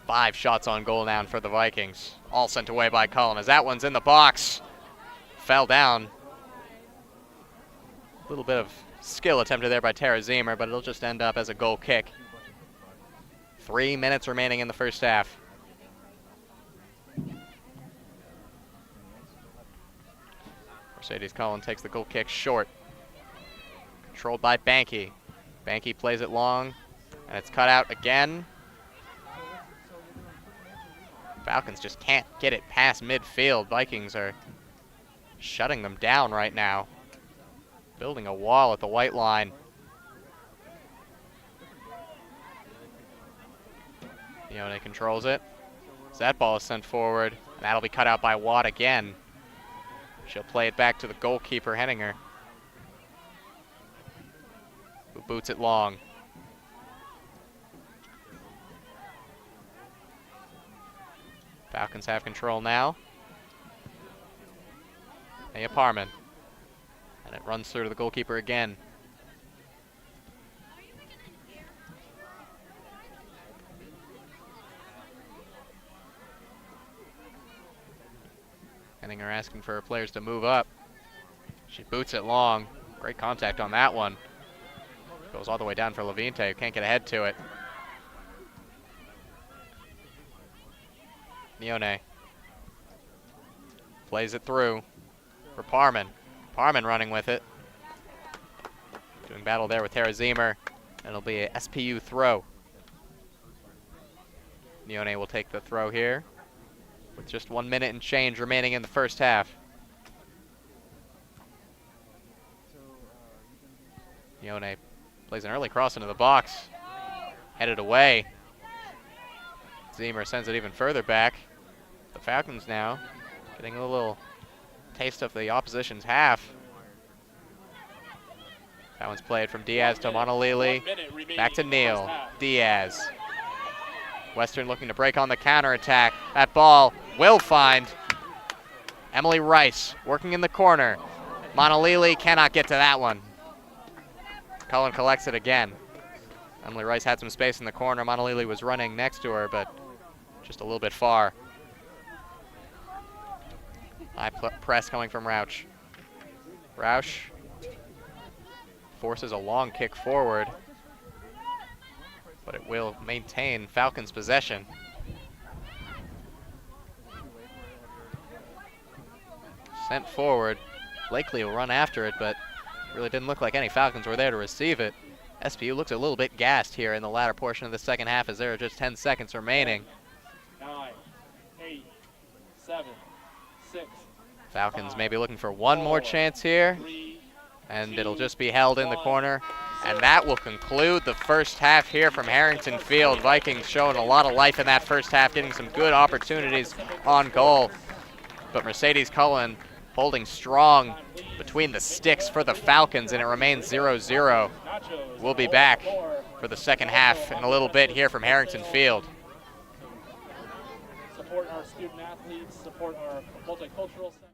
5 shots on goal now for the Vikings. All sent away by Cullen as that one's in the box. Fell down. A little bit of skill attempted there by Tara Zemer, but it'll just end up as a goal kick. 3 minutes remaining in the first half. Mercedes Cullen takes the goal kick short. Controlled by Banky. Banky plays it long, and it's cut out again. Falcons just can't get it past midfield. Vikings are shutting them down right now. Building a wall at the white line. Ione controls it. So that ball is sent forward, and that'll be cut out by Watt again. She'll play it back to the goalkeeper, Henninger, who boots it long. Falcons have control now. Aya Parman. And it runs through to the goalkeeper again. Henninger asking for her players to move up. She boots it long. Great contact on that one. Goes all the way down for Levinte, who can't get ahead to it. Ione plays it through for Parman. Parman running with it. Doing battle there with Tara Zemer. And it'll be a SPU throw. Ione will take the throw here with just 1 minute and change remaining in the first half. Ione plays an early cross into the box. Headed away. Zemer sends it even further back. The Falcons now getting a little taste of the opposition's half. That one's played from Diaz to Monalili. Back to Neal. Diaz. Western looking to break on the counterattack. That ball will find Emily Rice working in the corner. Monalili cannot get to that one. Cullen collects it again. Emily Rice had some space in the corner. Monalili was running next to her, but just a little bit far. High press coming from Rauch. Rauch forces a long kick forward, but it will maintain Falcons' possession. Sent forward. Blakely will run after it, but really didn't look like any Falcons were there to receive it. SPU looks a little bit gassed here in the latter portion of the second half as there are just 10 seconds remaining.
9, 8, 7, 6.
Falcons maybe looking for one more chance here, and it'll just be held in the corner. And that will conclude the first half here from Harrington Field. Vikings showing a lot of life in that first half, getting some good opportunities on goal. But Mercedes Cullen holding strong between the sticks for the Falcons, and it remains 0-0. We'll be back for the second half in a little bit here from Harrington Field.
Support our student athletes, support our multicultural center.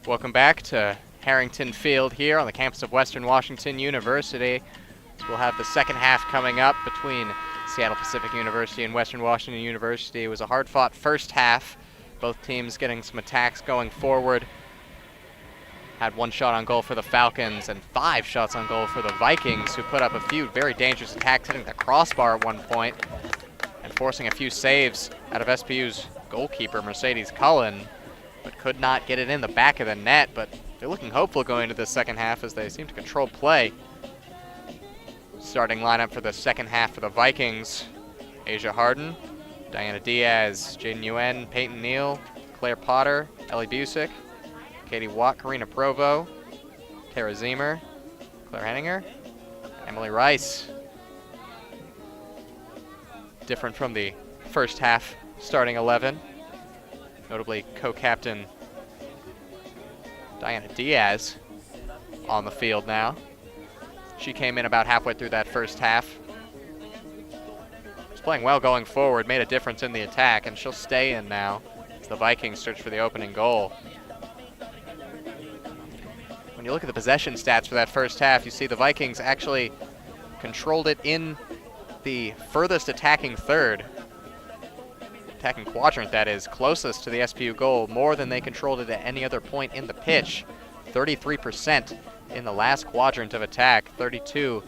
Welcome back to Harrington Field here on the campus of Western Washington University. We'll have the second half coming up between Seattle Pacific University and Western Washington University. It was a hard-fought first half. Both teams getting some attacks going forward. Had 1 shot on goal for the Falcons and 5 shots on goal for the Vikings, who put up a few very dangerous attacks, hitting the crossbar at one point and forcing a few saves out of SPU's goalkeeper, Mercedes Cullen, but could not get it in the back of the net. But they're looking hopeful going into the second half as they seem to control play. Starting lineup for the second half for the Vikings: Asia Harden, Diana Diaz, Jaden Yuen, Peyton Neal, Claire Potter, Ellie Busick, Katie Watt, Karina Provo, Tara Zemer, Claire Henninger, Emily Rice. Different from the first half starting 11. Notably co-captain Diana Diaz on the field now. She came in about halfway through that first half. Was playing well going forward, made a difference in the attack, and she'll stay in now as the Vikings search for the opening goal. When you look at the possession stats for that first half, you see the Vikings actually controlled it in the furthest attacking third. Attacking quadrant, that is, closest to the SPU goal, more than they controlled it at any other point in the pitch. 33% in the last quadrant of attack, 32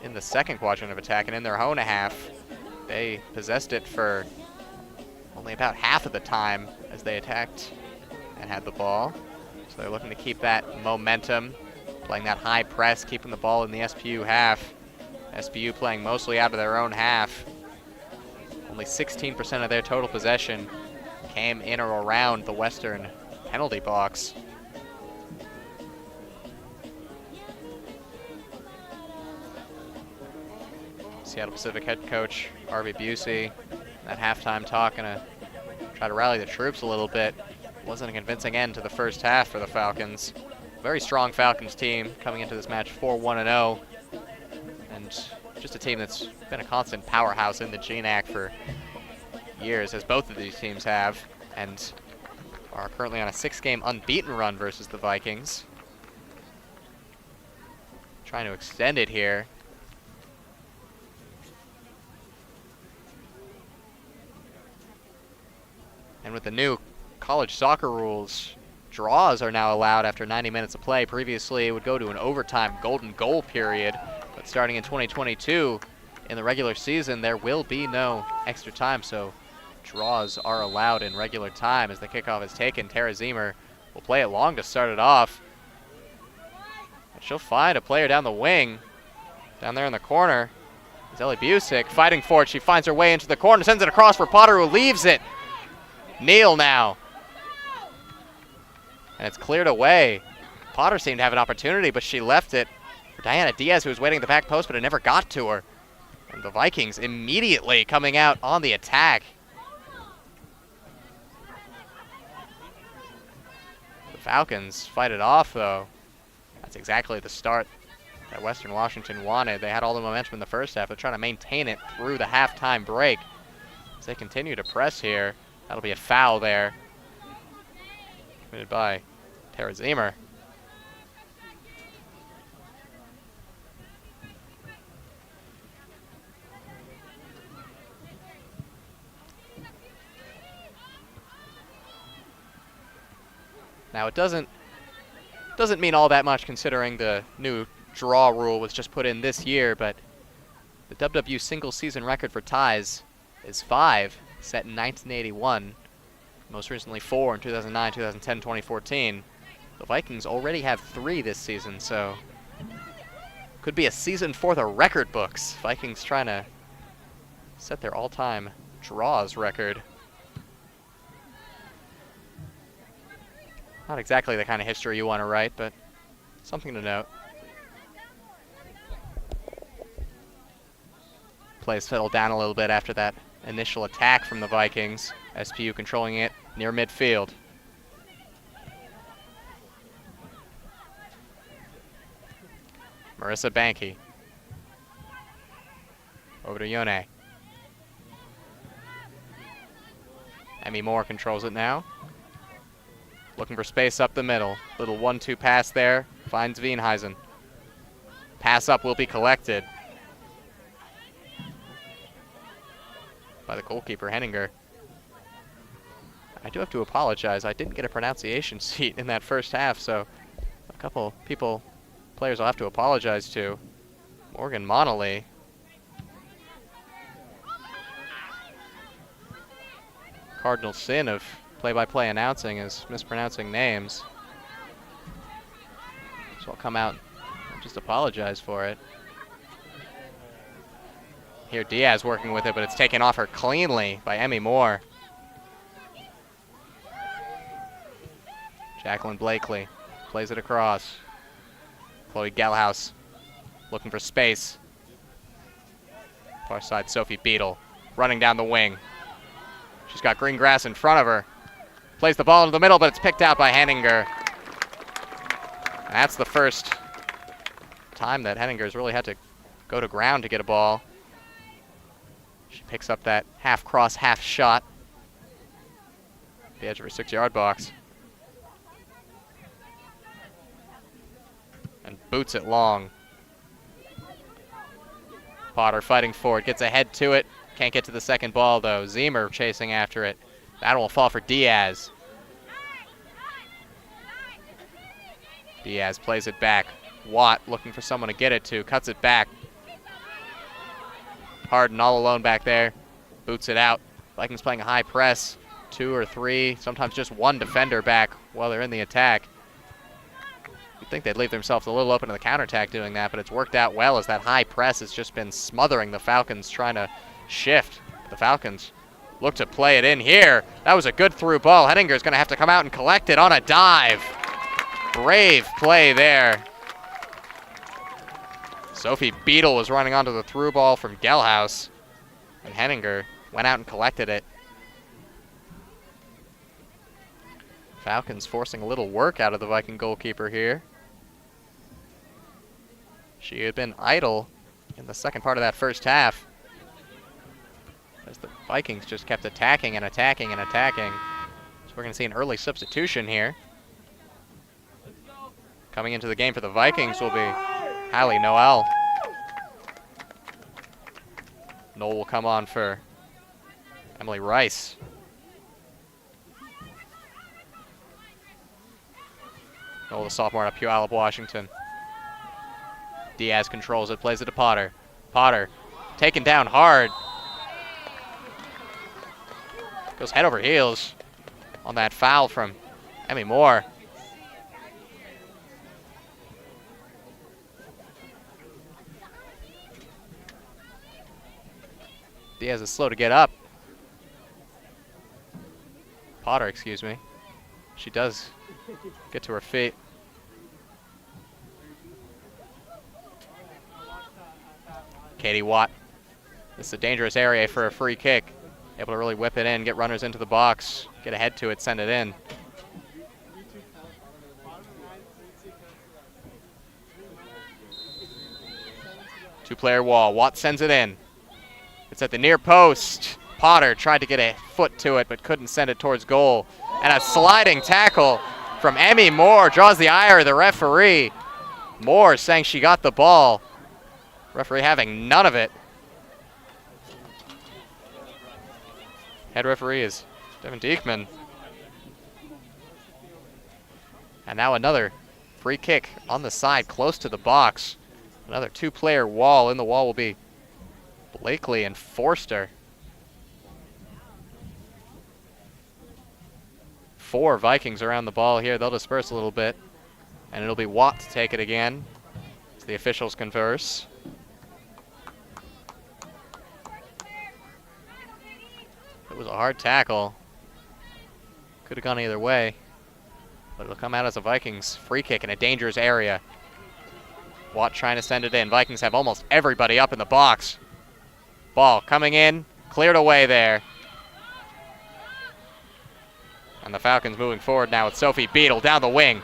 in the second quadrant of attack, and in their own half, they possessed it for only about half of the time as they attacked and had the ball. So they're looking to keep that momentum, playing that high press, keeping the ball in the SPU half. SPU playing mostly out of their own half. Only 16% of their total possession came in or around the Western penalty box. Seattle Pacific head coach Arby Busey, that halftime talk, gonna try to rally the troops a little bit. Wasn't a convincing end to the first half for the Falcons. Very strong Falcons team coming into this match 4-1-0, and just a team that's been a constant powerhouse in the GNAC for years, as both of these teams have, and are currently on a 6-game unbeaten run versus the Vikings. Trying to extend it here. And with the new college soccer rules, draws are now allowed after 90 minutes of play. Previously, it would go to an overtime golden goal period, but starting in 2022, in the regular season, there will be no extra time, so draws are allowed in regular time as the kickoff is taken. Tara Zemer will play it long to start it off. But she'll find a player down the wing. Down there in the corner is Ellie Busick fighting for it. She finds her way into the corner, sends it across for Potter, who leaves it. Neal now. And it's cleared away. Potter seemed to have an opportunity, but she left it for Diana Diaz, who was waiting at the back post, but it never got to her. And the Vikings immediately coming out on the attack. The Falcons fight it off, though. That's exactly the start that Western Washington wanted. They had all the momentum in the first half. They're trying to maintain it through the halftime break. As they continue to press here, that'll be a foul there, committed by Tara Zemer. Now it doesn't mean all that much considering the new draw rule was just put in this year, but the WWU single season record for ties is 5, set in 1981. Most recently 4 in 2009, 2010, 2014. The Vikings already have 3 this season, so could be a season for the record books. Vikings trying to set their all-time draws record. Not exactly the kind of history you want to write, but something to note. Play settled down a little bit after that initial attack from the Vikings. SPU controlling it near midfield. Marissa Banky. Over to Yone. Emmy Moore controls it now. Looking for space up the middle. Little 1-2 pass there. Finds Wienheisen. Pass up will be collected by the goalkeeper, Henninger. I do have to apologize. I didn't get a pronunciation sheet in that first half, so a couple players I'll have to apologize to. Morgan Monolly. Cardinal sin of play-by-play announcing is mispronouncing names. So I'll come out and just apologize for it. Here Diaz working with it, but it's taken off her cleanly by Emmy Moore. Jacqueline Blakely plays it across. Chloe Gelhaus looking for space. Far side Sophie Beadle running down the wing. She's got green grass in front of her. Plays the ball into the middle, but it's picked out by Henninger. And that's the first time that Henninger's really had to go to ground to get a ball. She picks up that half cross, half shot. The edge of her 6-yard box. And boots it long. Potter fighting for it, gets ahead to it. Can't get to the second ball though. Zemer chasing after it. That will fall for Diaz. Diaz plays it back. Watt looking for someone to get it to. Cuts it back. Harden all alone back there. Boots it out. Vikings playing a high press. 2 or 3, sometimes just 1 defender back while they're in the attack. You'd think they'd leave themselves a little open to the counterattack doing that, but it's worked out well as that high press has just been smothering the Falcons trying to shift. The Falcons look to play it in here. That was a good through ball. Henninger's going to have to come out and collect it on a dive. Brave play there. Sophie Beadle was running onto the through ball from Gelhaus, and Henninger went out and collected it. Falcons forcing a little work out of the Viking goalkeeper here. She had been idle in the second part of that first half, as the Vikings just kept attacking and attacking and attacking. So we're going to see an early substitution here. Coming into the game for the Vikings will be Hallie Noel. Noel will come on for Emily Rice. Noel, the sophomore out of Puyallup, Washington. Diaz controls it, plays it to Potter. Potter taken down hard. Goes head over heels on that foul from Emmy Moore. Diaz is slow to get up. Potter, excuse me. She does get to her feet. Katie Watt. This is a dangerous area for a free kick. Able to really whip it in, get runners into the box, get ahead to it, send it in. Two-player wall. Watt sends it in. It's at the near post. Potter tried to get a foot to it, but couldn't send it towards goal. And a sliding tackle from Emmy Moore draws the ire of the referee. Moore saying she got the ball. Referee having none of it. Head referee is Devin Diekman. And now another free kick on the side, close to the box. Another two-player wall. In the wall will be Blakely and Forster. 4 Vikings around the ball here. They'll disperse a little bit. And it'll be Watt to take it again as the officials converse. It was a hard tackle. Could have gone either way. But it'll come out as a Vikings free kick in a dangerous area. Watt trying to send it in. Vikings have almost everybody up in the box. Ball coming in, cleared away there. And the Falcons moving forward now with Sophie Beadle down the wing.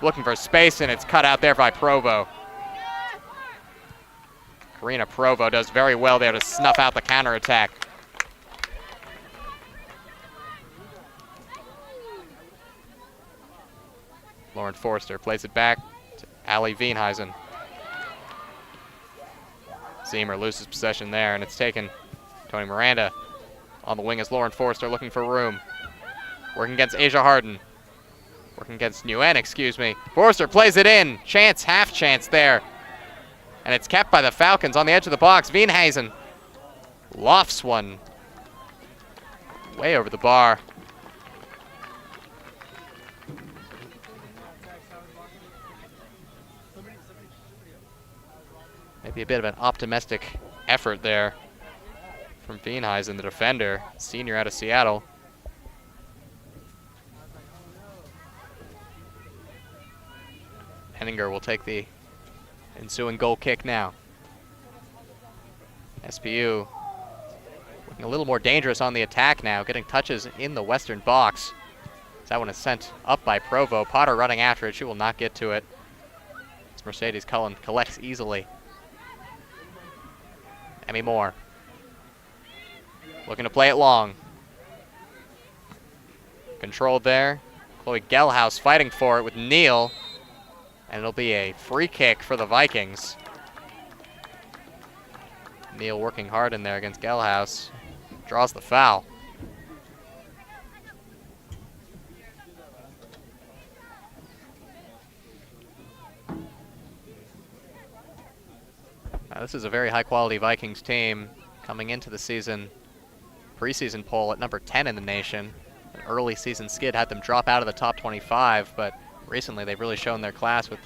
Looking for space, and it's cut out there by Provo. Karina Provo does very well there to snuff out the counterattack. Lauren Forster plays it back to Allie Veenhuizen. Zemer loses possession there, and it's taken. Tony Miranda on the wing is Lauren Forster looking for room. Working against Asia Harden. Working against Nguyen, excuse me. Forster plays it in. Chance, half chance there. And it's kept by the Falcons on the edge of the box. Veenhuizen lofts one way over the bar. Maybe a bit of an optimistic effort there from Veenhuizen, the defender, senior out of Seattle. Henninger will take the ensuing goal kick now. SPU looking a little more dangerous on the attack now, getting touches in the western box. That one is sent up by Provo. Potter running after it. She will not get to it. As Mercedes Cullen collects easily. Emmy Moore looking to play it long. Controlled there. Chloe Gelhaus fighting for it with Neal. And it'll be a free kick for the Vikings. Neal working hard in there against Gelhaus. Draws the foul. Now, this is a very high-quality Vikings team coming into the season. Preseason poll at number 10 in the nation. An early season skid had them drop out of the top 25, but recently they've really shown their class with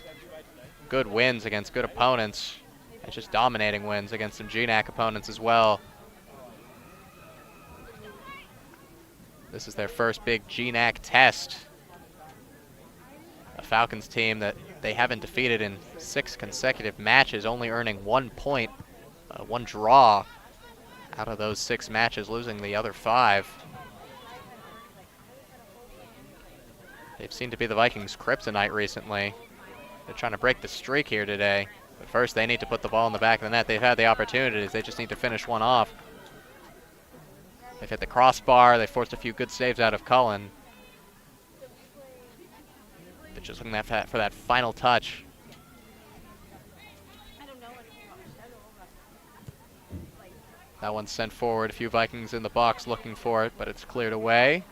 good wins against good opponents and just dominating wins against some GNAC opponents as well. This is their first big GNAC test. A Falcons team that they haven't defeated in 6 consecutive matches, only earning 1 point, 1 draw out of those 6 matches, losing the other 5. They've seemed to be the Vikings' kryptonite recently. They're trying to break the streak here today. But first, they need to put the ball in the back of the net. They've had the opportunities. They just need to finish one off. They've hit the crossbar. They forced a few good saves out of Cullen. They're just looking for that final touch. That one's sent forward. A few Vikings in the box looking for it, but it's cleared away.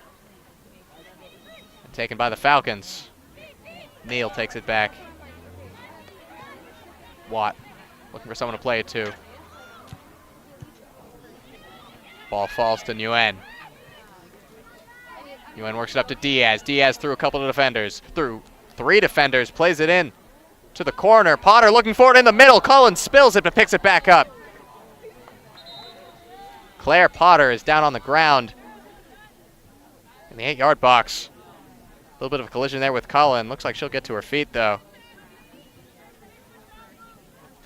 And taken by the Falcons. Neal takes it back. Watt looking for someone to play it to. Ball falls to Nguyen. Nguyen works it up to Diaz. Diaz through a couple of defenders. Through 3 defenders. Plays it in to the corner. Potter looking for it in the middle. Cullen spills it but picks it back up. Claire Potter is down on the ground in the 8-yard box. A little bit of a collision there with Cullen. Looks like she'll get to her feet though.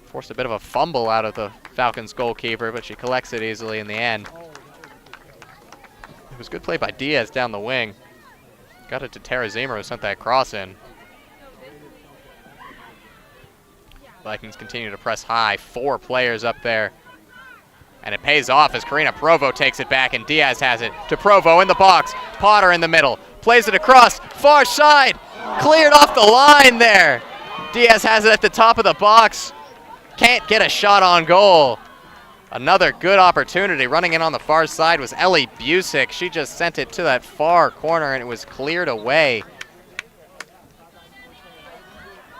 Forced a bit of a fumble out of the Falcons goalkeeper, but she collects it easily in the end. It was good play by Diaz down the wing. Got it to Tara Zemer, who sent that cross in. Vikings continue to press high. 4 players up there. And it pays off as Karina Provo takes it back, and Diaz has it to Provo in the box. Potter in the middle. Plays it across. Far side. Cleared off the line there. Diaz has it at the top of the box. Can't get a shot on goal. Another good opportunity. Running in on the far side was Ellie Busick. She just sent it to that far corner, and it was cleared away.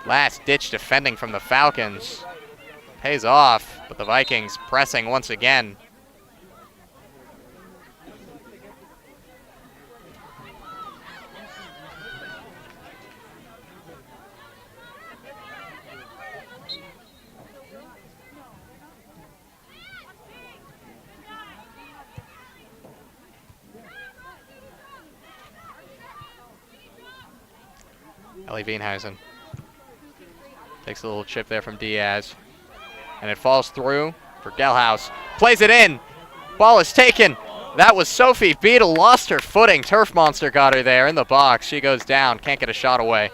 Last ditch defending from the Falcons. Pays off, but the Vikings pressing once again. Ellie Veenhuizen takes a little chip there from Diaz. And it falls through for Gelhaus. Plays it in. Ball is taken. That was Sophie Beadle. Lost her footing. Turf Monster got her there in the box. She goes down. Can't get a shot away.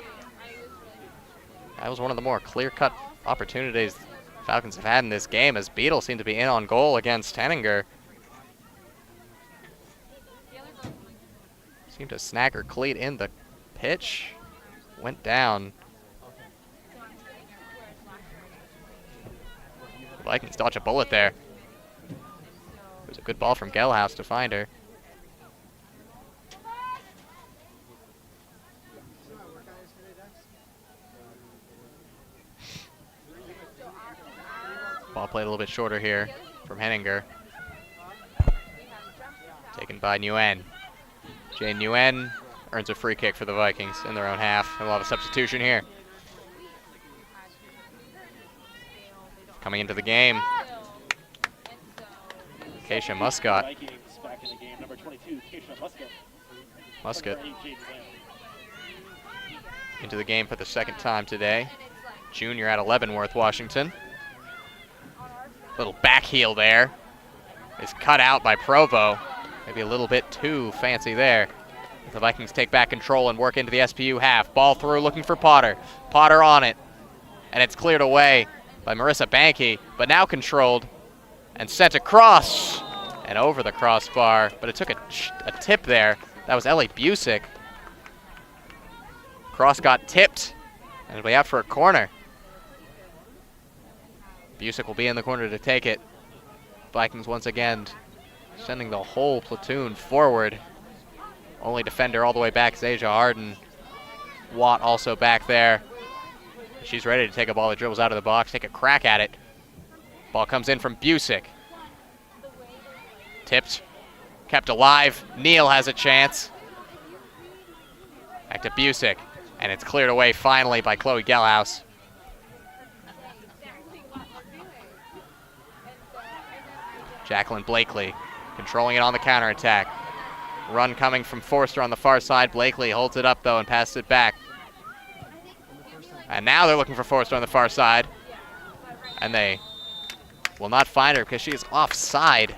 That was one of the more clear-cut opportunities Falcons have had in this game, as Beadle seemed to be in on goal against Henninger. Seemed to snag her cleat in the pitch. went down. The Vikings dodge a bullet there. It was a good ball from Gelhaus to find her. Ball played a little bit shorter here from Henninger. Taken by Nguyen. Jane Nguyen earns a free kick for the Vikings in their own half. And we'll have a substitution here. Coming into the game, Keisha Muscat.
Vikings back in the game, number 22, Keisha Muscat.
Muscat
Number 8, Jade Nguyen.
into the game for the second time today. Junior out of Leavenworth, Washington. Little back heel there. Is cut out by Provo. Maybe a little bit too fancy there. The Vikings take back control and work into the SPU half. Ball through, looking for Potter. Potter on it. And it's cleared away by Marissa Banke, but now controlled and sent across and over the crossbar. But it took a tip there. That was Ellie Busick. Cross got tipped and it'll be out for a corner. Busick will be in the corner to take it. Vikings once again sending the whole platoon forward. Only defender all the way back is Asia Harden. Watt also back there. She's ready to take a ball that dribbles out of the box, take a crack at it. Ball comes in from Busick. Tipped, kept alive. Neal has a chance. Back to Busick, and it's cleared away finally by Chloe Gelhaus. Jacqueline Blakely controlling it on the counterattack. Run coming from Forster on the far side. Blakely holds it up though and passes it back. And now they're looking for Forster on the far side. And they will not find her because she is offside.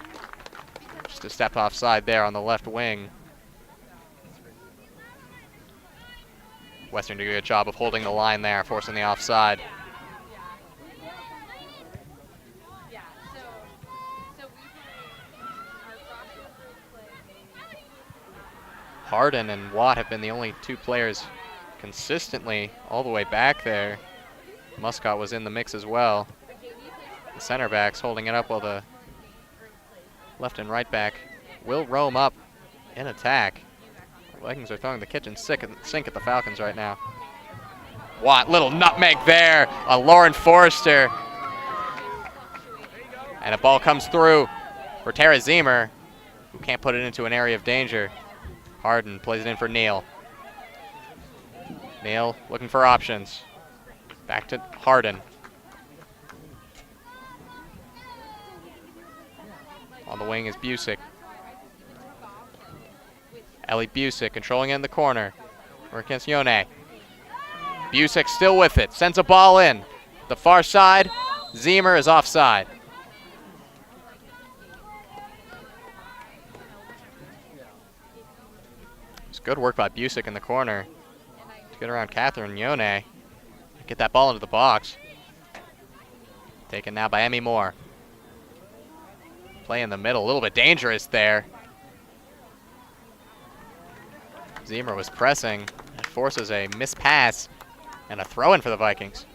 Just a step offside there on the left wing. Western doing a good job of holding the line there, forcing the offside. Harden and Watt have been the only two players consistently all the way back there. Muscat was in the mix as well. The center backs holding it up while the left and right back will roam up in attack. The Vikings are throwing the kitchen sink at the Falcons right now. Watt, little nutmeg there on Lauren Forrester. And a ball comes through for Tara Zemer, who can't put it into an area of danger. Harden plays it in for Neal. Neal looking for options. Back to Harden. On the wing is Busick. Ellie Busick controlling it in the corner. Working against Yone. Busick still with it. Sends a ball in. The far side. Zemer is offside. It's good work by Busick in the corner to get around Catherine Yone. Get that ball into the box. Taken now by Emmy Moore. Play in the middle, a little bit dangerous there. Zemer was pressing. It forces a missed pass and a throw-in for the Vikings.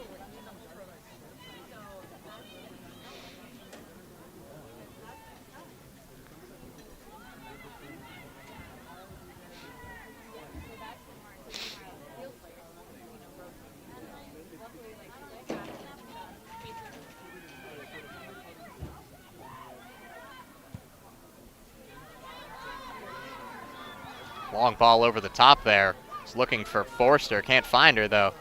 Long ball over the top there. He's looking for Forster. Can't find her, though.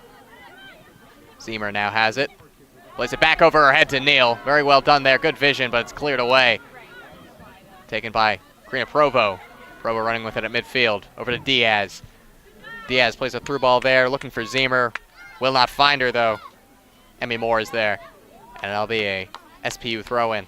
Zemer now has it. Plays it back over her head to Neal. Very well done there. Good vision, but it's cleared away. Taken by Karina Provo. Provo running with it at midfield. Over to Diaz. Diaz plays a through ball there. Looking for Zemer. Will not find her, though. Emmy Moore is there. And that'll be a SPU throw-in.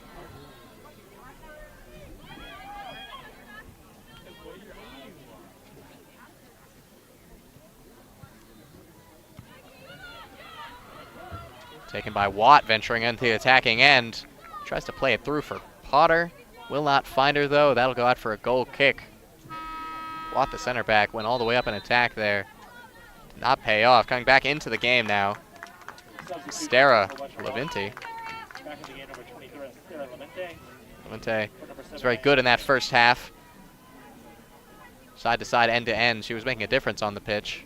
Taken by Watt, venturing into the attacking end. Tries to play it through for Potter. Will not find her, though. That'll go out for a goal kick. Watt, the center back, went all the way up in attack there. Did not pay off. Coming back into the game now. Stera Levinti.
Back in the game, number 23, Stera Levinti.
Levinti was very good in that first half. Side to side, end to end. She was making a difference on the pitch.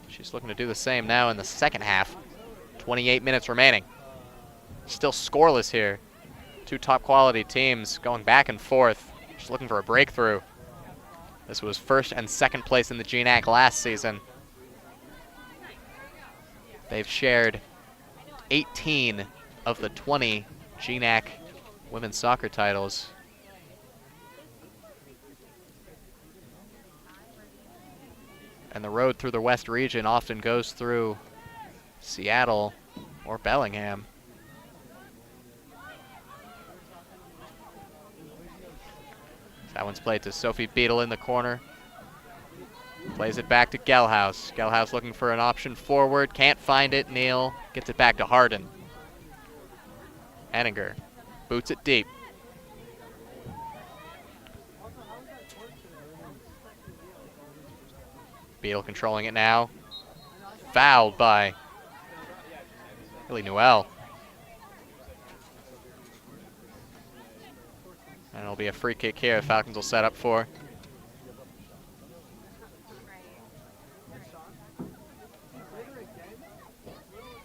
She's looking to do the same now in the second half. 28 minutes remaining. Still scoreless here. Two top quality teams going back and forth. Just looking for a breakthrough. This was first and second place in the GNAC last season. They've shared 18 of the 20 GNAC women's soccer titles. And the road through the West region often goes through Seattle or Bellingham. That one's played to Sophie Beadle in the corner. Plays it back to Gelhaus. Gelhaus looking for an option forward. Can't find it. Neal gets it back to Harden. Henninger boots it deep. Beadle controlling it now. Fouled by Billy Newell. And it'll be a free kick here. Falcons will set up for.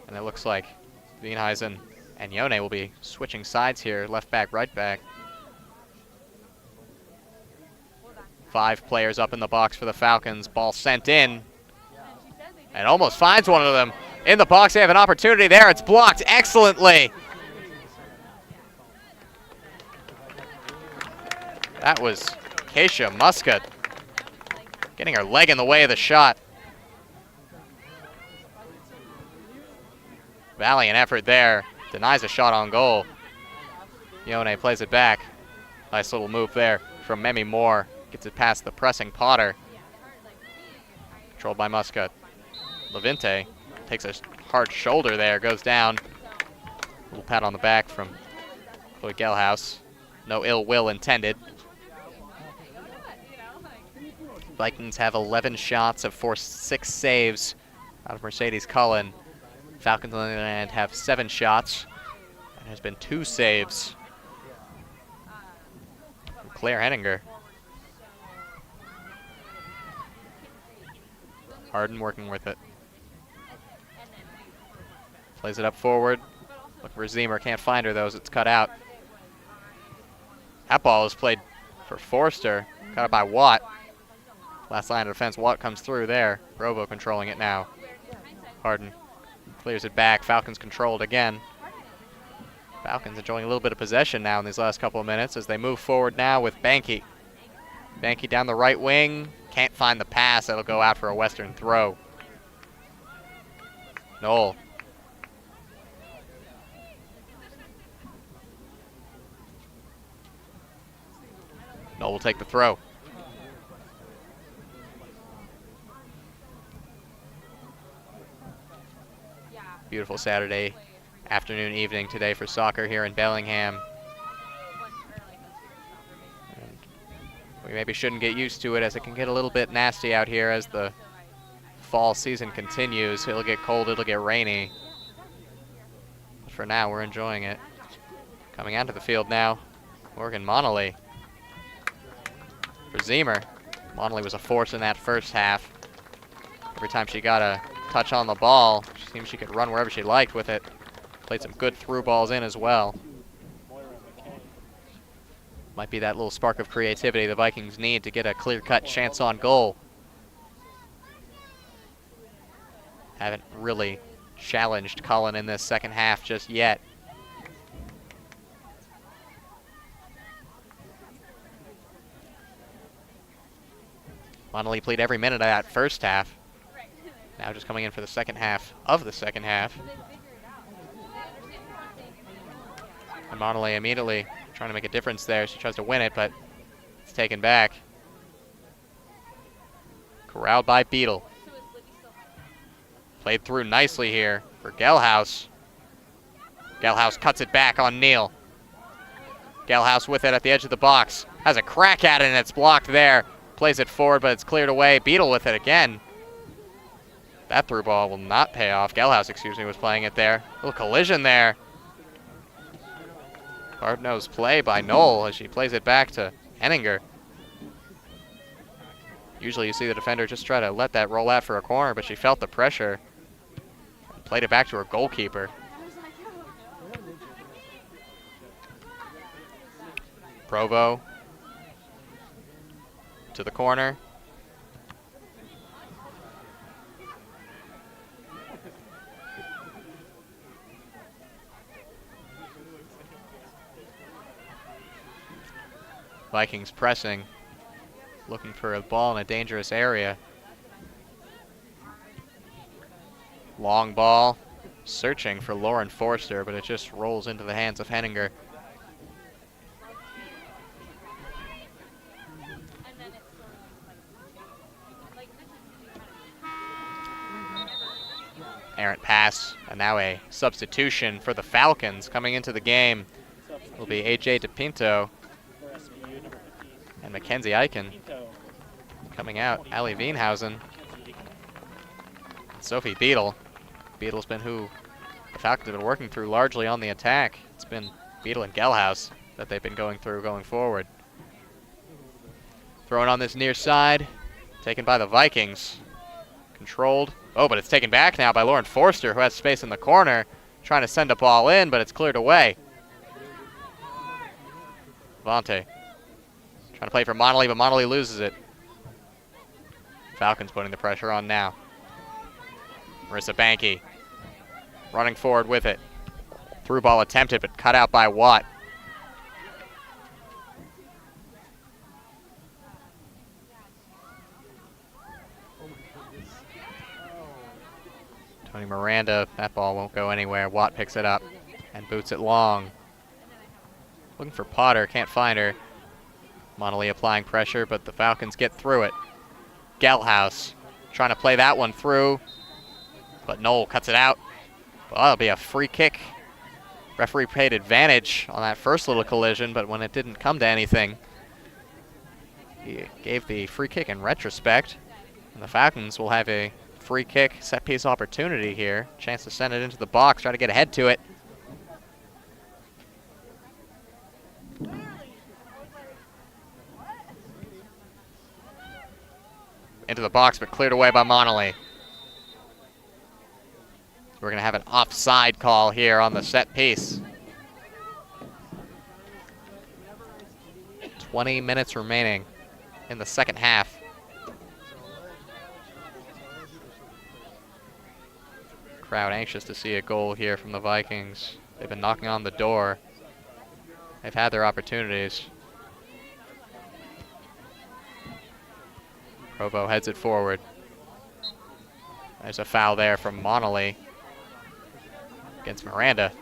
And it looks like Wienhuisen and Yone will be switching sides here. Left back, right back. 5 players up in the box for the Falcons. Ball sent in. And almost finds one of them in the box. They have an opportunity there. It's blocked excellently. That was Keisha Muscat getting her leg in the way of the shot. Valiant effort there. Denies a shot on goal. Yone plays it back. Nice little move there from Memi Moore. Gets it past the pressing Potter. Controlled by Muscat. Levinti takes a hard shoulder there. Goes down. Little pat on the back from Chloe Gelhaus. No ill will intended. Vikings have 11 shots, have forced 6 saves out of Mercedes Cullen. Falcons, on the other hand, have 7 shots. And there's been 2 saves from Claire Henninger. Harden working with it. Plays it up forward. Looking for Zemer. Can't find her, though, as it's cut out. That ball is played for Forster. Cut out by Watt. Last line of defense. Watt comes through there. Rovo controlling it now. Harden clears it back. Falcons controlled again. Falcons enjoying a little bit of possession now in these last couple of minutes as they move forward now with Banky. Banky down the right wing. Can't find the pass. That'll go out for a Western throw. Knoll. Knoll will take the throw. Beautiful Saturday afternoon, evening today for soccer here in Bellingham. And we maybe shouldn't get used to it as it can get a little bit nasty out here as the fall season continues. It'll get cold, it'll get rainy. But for now, we're enjoying it. Coming onto the field now, Morgan Monolly. For Zemer. Monolly was a force in that first half. Every time she got a touch on the ball, she seemed she could run wherever she liked with it. Played some good through balls in as well. Might be that little spark of creativity the Vikings need to get a clear-cut chance on goal. Haven't really challenged Cullen in this second half just yet. Monolly played every minute of that first half. Now just coming in for the second half of the second half. And Monolly immediately trying to make a difference there. She tries to win it, but it's taken back. Corralled by Beadle. Played through nicely here for Gelhaus. Gelhaus cuts it back on Neal. Gelhaus with it at the edge of the box. Has a crack at it and it's blocked there. Plays it forward, but it's cleared away. Beadle with it again. That through ball will not pay off. Gelhaus, excuse me, was playing it there. A little collision there. Hard-nosed play by Knoll as she plays it back to Henninger. Usually you see the defender just try to let that roll out for a corner, but she felt the pressure. Played it back to her goalkeeper. Provo to the corner. Vikings pressing, looking for a ball in a dangerous area. Long ball, searching for Lauren Forster, but it just rolls into the hands of Henninger. Errant pass, and now a substitution for the Falcons coming into the game will be AJ DePinto and Mackenzie Eichen. Coming out, Allie Wienhausen, Sophie Beadle. Beadle's been who the Falcons have been working through largely on the attack. It's been Beadle and Gelhaus that they've been going through going forward. Thrown on this near side, taken by the Vikings. Controlled. Oh, but it's taken back now by Lauren Forster, who has space in the corner, trying to send a ball in, but it's cleared away. Vontae trying to play for Monolly, but Monolly loses it. Falcons putting the pressure on now. Marissa Banky running forward with it. Through ball attempted, but cut out by Watt. Tony Miranda, that ball won't go anywhere. Watt picks it up and boots it long. Looking for Potter, can't find her. Monolly applying pressure, but the Falcons get through it. Gelhaus trying to play that one through, but Knoll cuts it out. Well, that'll be a free kick. Referee paid advantage on that first little collision, but when it didn't come to anything, he gave the free kick in retrospect. And the Falcons will have a free kick set piece opportunity here. Chance to send it into the box, try to get ahead to it. Into the box, but cleared away by Monolly. We're going to have an offside call here on the set piece. 20 minutes remaining in the second half. Crowd anxious to see a goal here from the Vikings. They've been knocking on the door. They've had their opportunities. Provo heads it forward. There's a foul there from Monolly against Miranda.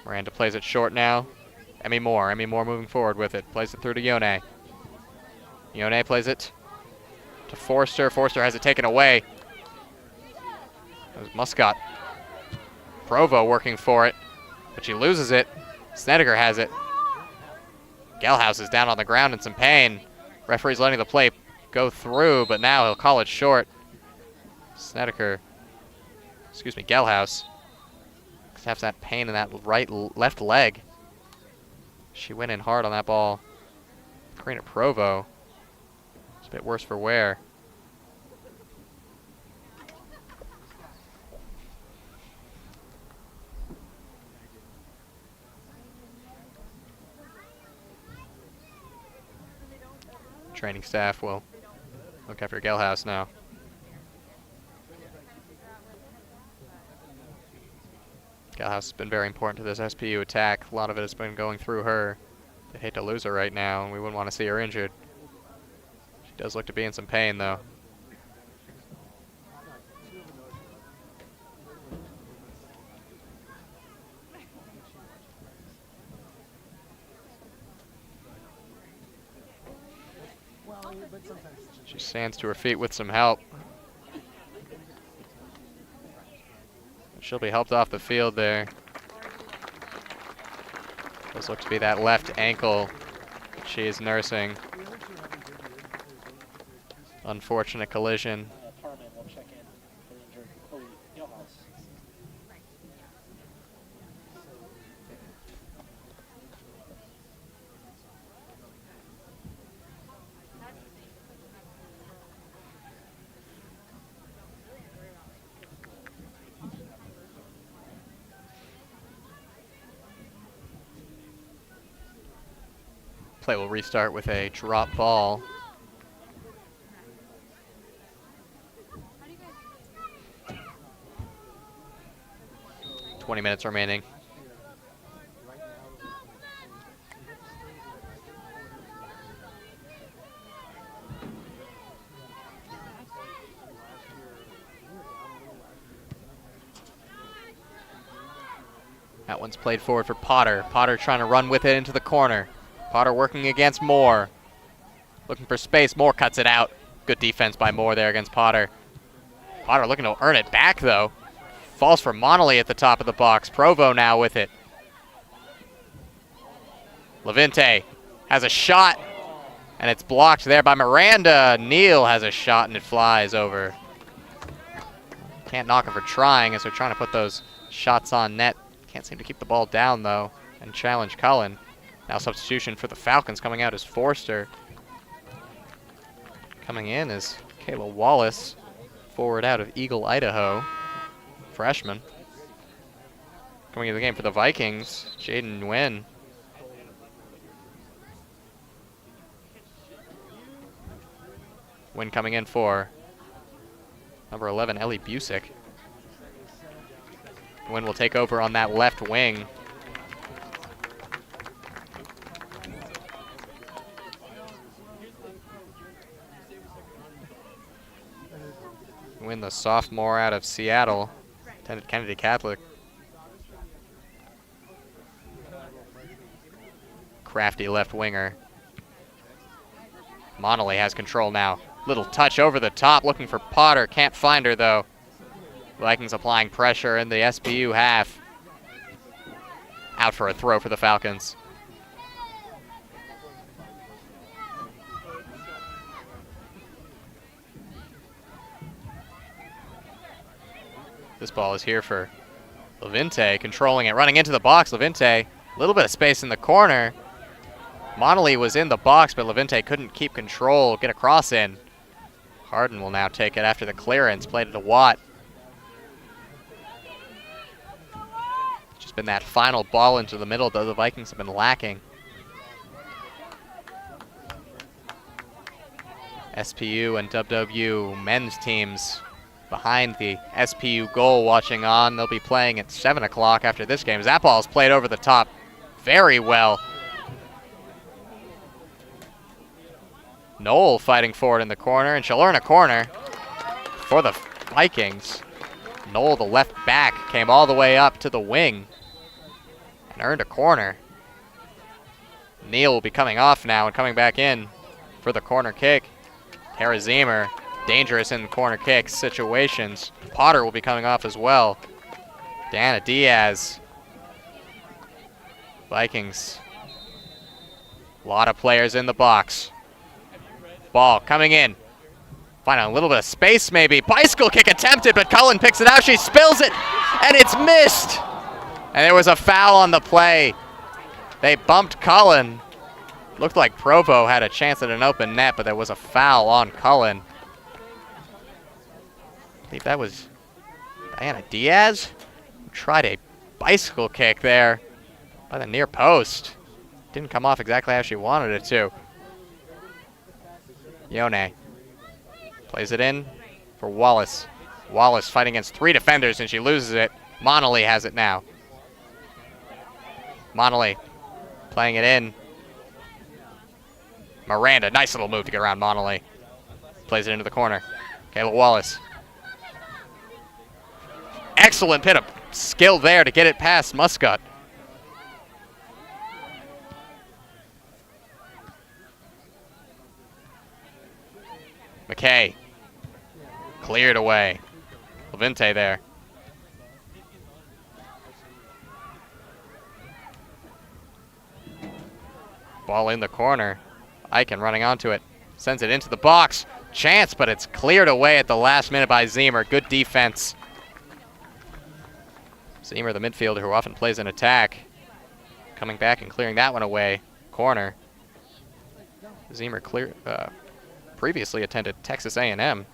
Miranda plays it short now. Emmy Moore moving forward with it. Plays it through to Yone. Yone plays it to Forster. Forster has it taken away. That was Muscott. Provo working for it, but she loses it. Snedeker has it. Gelhaus is down on the ground in some pain. Referee's letting the play go through, but now he'll call it short. Gelhaus has that pain in that left leg. She went in hard on that ball. Karina Provo. It's a bit worse for wear. Training staff will look after Gelhaus now. Gelhaus has been very important to this SPU attack. A lot of it has been going through her. They hate to lose her right now, and we wouldn't want to see her injured. She does look to be in some pain, though. She stands to her feet with some help. She'll be helped off the field there. Does look to be that left ankle she is nursing. Unfortunate collision.
Parman will check in for injured Chloe Nealhouse.
Play will restart with a drop ball. .20 minutes remaining. That one's played forward for Potter. Potter trying to run with it into the corner. Potter working against Moore. Looking for space. Moore cuts it out. Good defense by Moore there against Potter. Potter looking to earn it back, though. Falls for Monolly at the top of the box. Provo now with it. Levinte has a shot, and it's blocked there by Miranda. Neal has a shot, and it flies over. Can't knock him for trying as they're trying to put those shots on net. Can't seem to keep the ball down, though, and challenge Cullen. Now substitution for the Falcons. Coming out is Forster. Coming in is Kayla Wallace, forward out of Eagle, Idaho. Freshman. Coming into the game for the Vikings, Jaden Nguyen. Nguyen coming in for number 11, Ellie Busick. Nguyen will take over on that left wing. Nguyen, the sophomore out of Seattle. Attended Kennedy Catholic. Crafty left winger. Monolly has control now. Little touch over the top, looking for Potter. Can't find her, though. Vikings applying pressure in the SBU half. Out for a throw for the Falcons. This ball is here for Levinte, controlling it, running into the box. Levinte, a little bit of space in the corner. Monolly was in the box, but Levinte couldn't keep control, get a cross in. Harden will now take it after the clearance, played it to Watt. Just been that final ball into the middle, though the Vikings have been lacking. SPU and WWU men's teams behind the SPU goal watching on. They'll be playing at 7 o'clock after this game. That ball is played over the top very well. Knoll fighting forward in the corner, and she'll earn a corner for the Vikings. Knoll, the left back, came all the way up to the wing and earned a corner. Neal will be coming off now and coming back in for the corner kick. Tara Zemer, dangerous in corner kick situations. Potter will be coming off as well. Dana Diaz. Vikings. A lot of players in the box. Ball coming in. Finding a little bit of space maybe. Bicycle kick attempted, but Cullen picks it out. She spills it, and it's missed. And there was a foul on the play. They bumped Cullen. Looked like Provo had a chance at an open net, but there was a foul on Cullen. I believe that was Diana Diaz, who tried a bicycle kick there by the near post. Didn't come off exactly how she wanted it to. Yone plays it in for Wallace. Wallace fighting against 3 defenders, and she loses it. Monolly has it now. Monolly playing it in. Miranda, nice little move to get around Monolly. Plays it into the corner. Kayla Wallace. Excellent bit of skill there to get it past Muscat. McKay. Cleared away. Levinte there. Ball in the corner. Eichen running onto it. Sends it into the box. Chance, but it's cleared away at the last minute by Zemer. Good defense. Zemer, the midfielder who often plays in attack, coming back and clearing that one away. Corner. Zemer previously attended Texas A&M.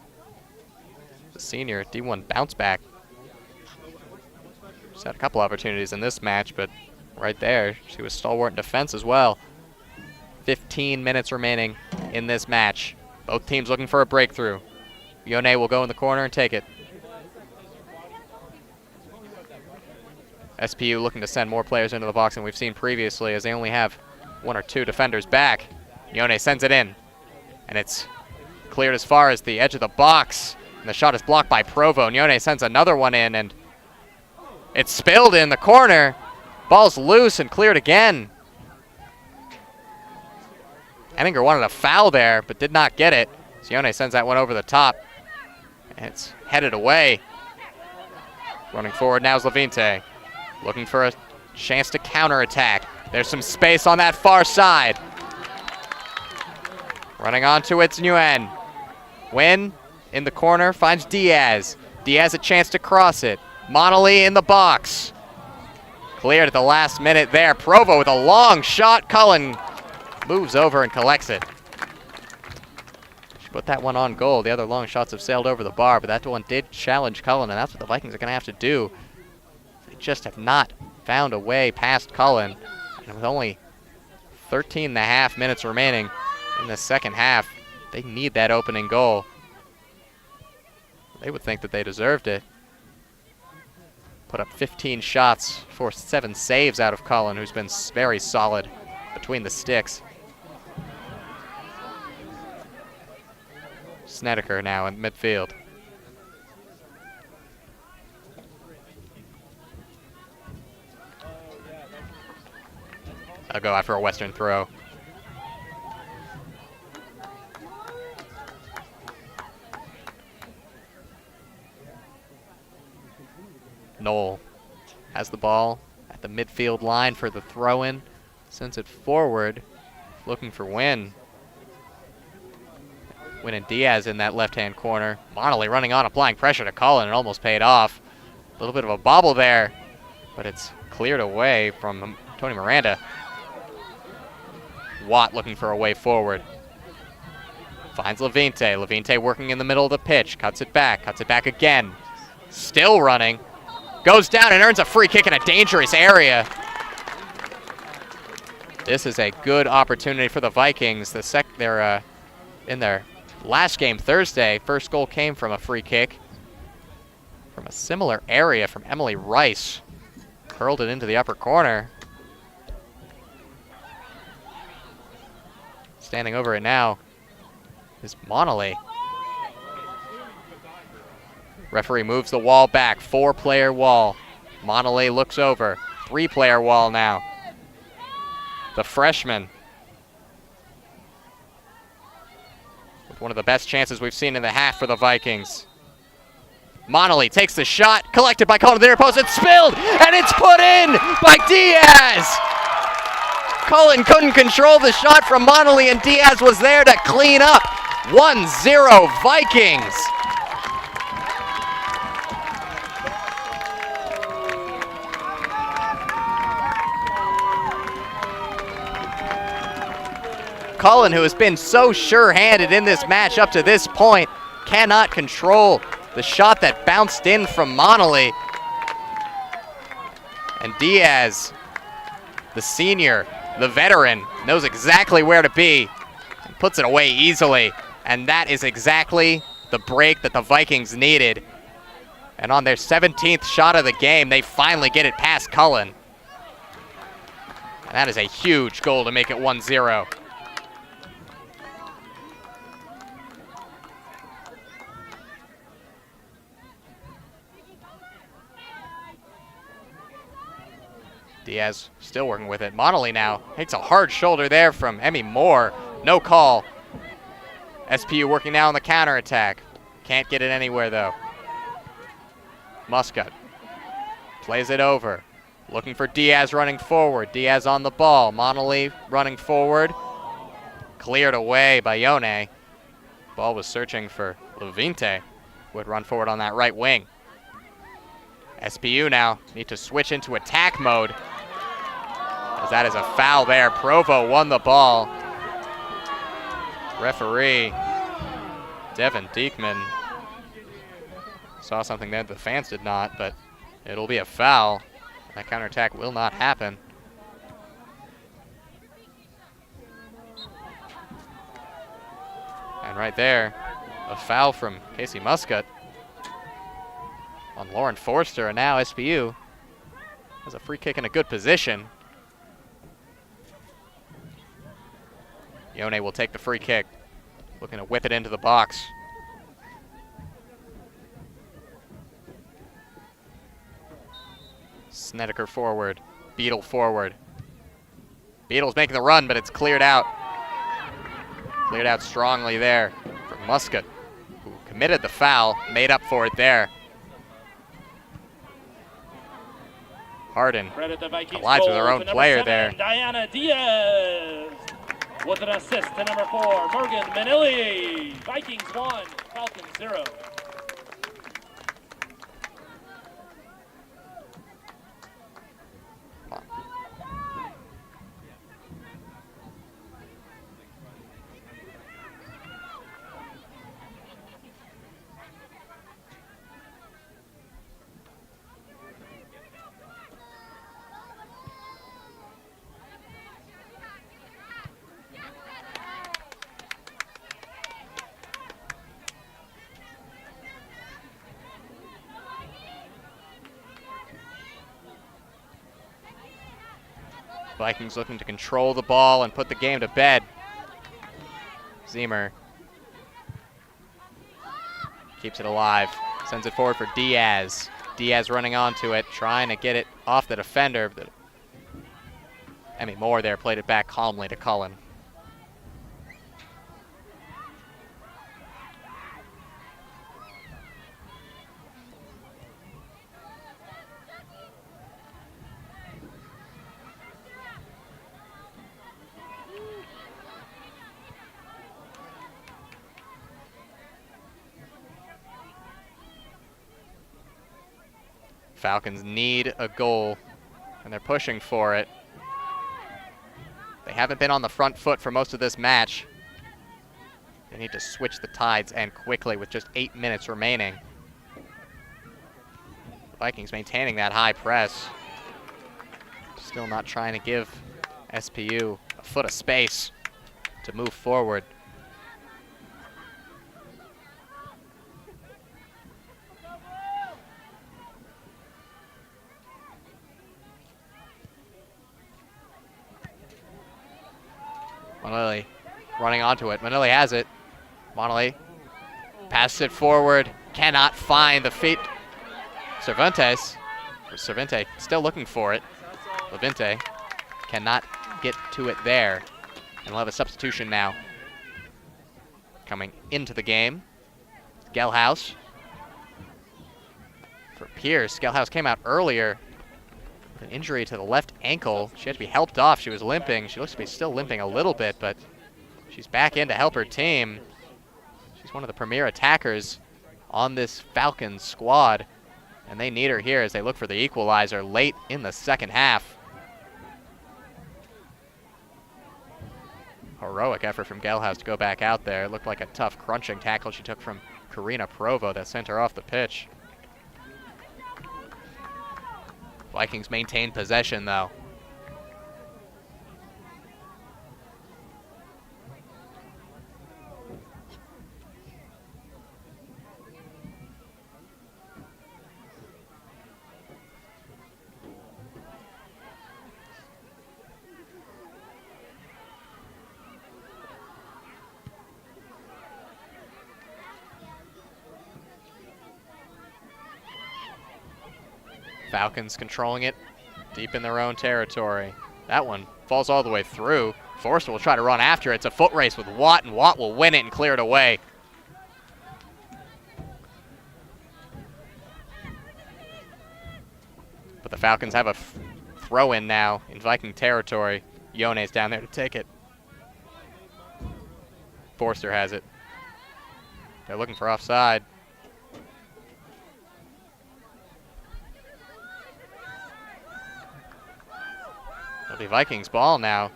The senior D1 bounce back. She's had a couple opportunities in this match, but right there, she was stalwart in defense as well. 15 minutes remaining in this match. Both teams looking for a breakthrough. Yone will go in the corner and take it. SPU looking to send more players into the box than we've seen previously, as they only have 1 or 2 defenders back. Yone sends it in, and it's cleared as far as the edge of the box. And the shot is blocked by Provo. Yone sends another one in, and it's spilled in the corner. Ball's loose and cleared again. Henninger wanted a foul there, but did not get it. Sione sends that one over the top, and it's headed away. Running forward now is Levinte, looking for a chance to counterattack. There's some space on that far side. Running onto it's Nguyen. Nguyen in the corner finds Diaz. Diaz a chance to cross it. Monolly in the box. Cleared at the last minute there. Provo with a long shot. Cullen moves over and collects it. She put that one on goal. The other long shots have sailed over the bar, but that one did challenge Cullen, and that's what the Vikings are going to have to do. They just have not found a way past Cullen. And with only 13.5 minutes remaining in the second half, they need that opening goal. They would think that they deserved it. Put up 15 shots, forced 7 saves out of Cullen, who's been very solid between the sticks. Snedeker now in midfield. I'll go after a Western throw. Knoll has the ball at the midfield line for the throw-in. Sends it forward, looking for Wynn. Wynn and Diaz in that left-hand corner. Monolly running on, applying pressure to Cullen. It almost paid off. A little bit of a bobble there, but it's cleared away from Tony Miranda. Watt looking for a way forward. Finds Levinte. Levinte working in the middle of the pitch. Cuts it back again. Still running. Goes down and earns a free kick in a dangerous area. This is a good opportunity for the Vikings. They're in their last game Thursday. First goal came from a free kick from a similar area from Emily Rice. Curled it into the upper corner. Standing over it now is Monolly. Referee moves the wall back, 4-player wall. Monolly looks over, 3-player wall now. The freshman with one of the best chances we've seen in the half for the Vikings. Monolly takes the shot, collected by Cullen to the near post, it's spilled, and it's put in by Diaz! Cullen couldn't control the shot from Monolly, and Diaz was there to clean up. 1-0 Vikings. Cullen, who has been so sure-handed in this match up to this point, cannot control the shot that bounced in from Monolly. And Diaz, the senior, the veteran, knows exactly where to be and puts it away easily. And that is exactly the break that the Vikings needed. And on their 17th shot of the game, they finally get it past Cullen. And that is a huge goal to make it 1-0. Diaz still working with it. Monolly now takes a hard shoulder there from Emmy Moore. No call. SPU working now on the counterattack. Can't get it anywhere though. Muscat plays it over. Looking for Diaz running forward. Diaz on the ball. Monolith running forward. Cleared away by Yone. Ball was searching for Levinte, who would run forward on that right wing. SPU now need to switch into attack mode, as that is a foul there. Provo won the ball. Referee Devin Diekman saw something there the fans did not, but it'll be a foul. That counterattack will not happen. And right there, a foul from Casey Muscat on Lauren Forster, and now SPU has a free kick in a good position. Yone will take the free kick, looking to whip it into the box. Snedeker forward, Beetle forward. Beetle's making the run, but it's cleared out. Cleared out strongly there from Muscat, who committed the foul, made up for it there. Harden collides with her own player there.
Diana Diaz with an assist to number 4, Morgan Manili. Vikings 1, Falcons 0.
Vikings looking to control the ball and put the game to bed. Zemer keeps it alive, sends it forward for Diaz. Diaz running onto it, trying to get it off the defender. But Emmy Moore there played it back calmly to Cullen. Falcons need a goal, and they're pushing for it. They haven't been on the front foot for most of this match. They need to switch the tides, and quickly, with just 8 minutes remaining. The Vikings maintaining that high press. Still not trying to give SPU a foot of space to move forward. Manili running onto it. Manili has it. Manili passes it forward. Cannot find the feet. Cervantes still looking for it. Levinte cannot get to it there. And we'll have a substitution now. Coming into the game. Gelhaus for Pierce. Gelhaus came out earlier with an injury to the left ankle. She had to be helped off. She was limping. She looks to be still limping a little bit, but she's back in to help her team. She's one of the premier attackers on this Falcons squad, and they need her here as they look for the equalizer late in the second half. Heroic effort from Gelhaus to go back out there. It looked like a tough crunching tackle she took from Karina Provo that sent her off the pitch. Vikings maintain possession, though. Falcons controlling it deep in their own territory. That one falls all the way through. Forster will try to run after it. It's a foot race with Watt, and Watt will win it and clear it away. But the Falcons have a throw-in now in Viking territory. Yone's down there to take it. Forster has it. They're looking for offside. It'll be Vikings ball now.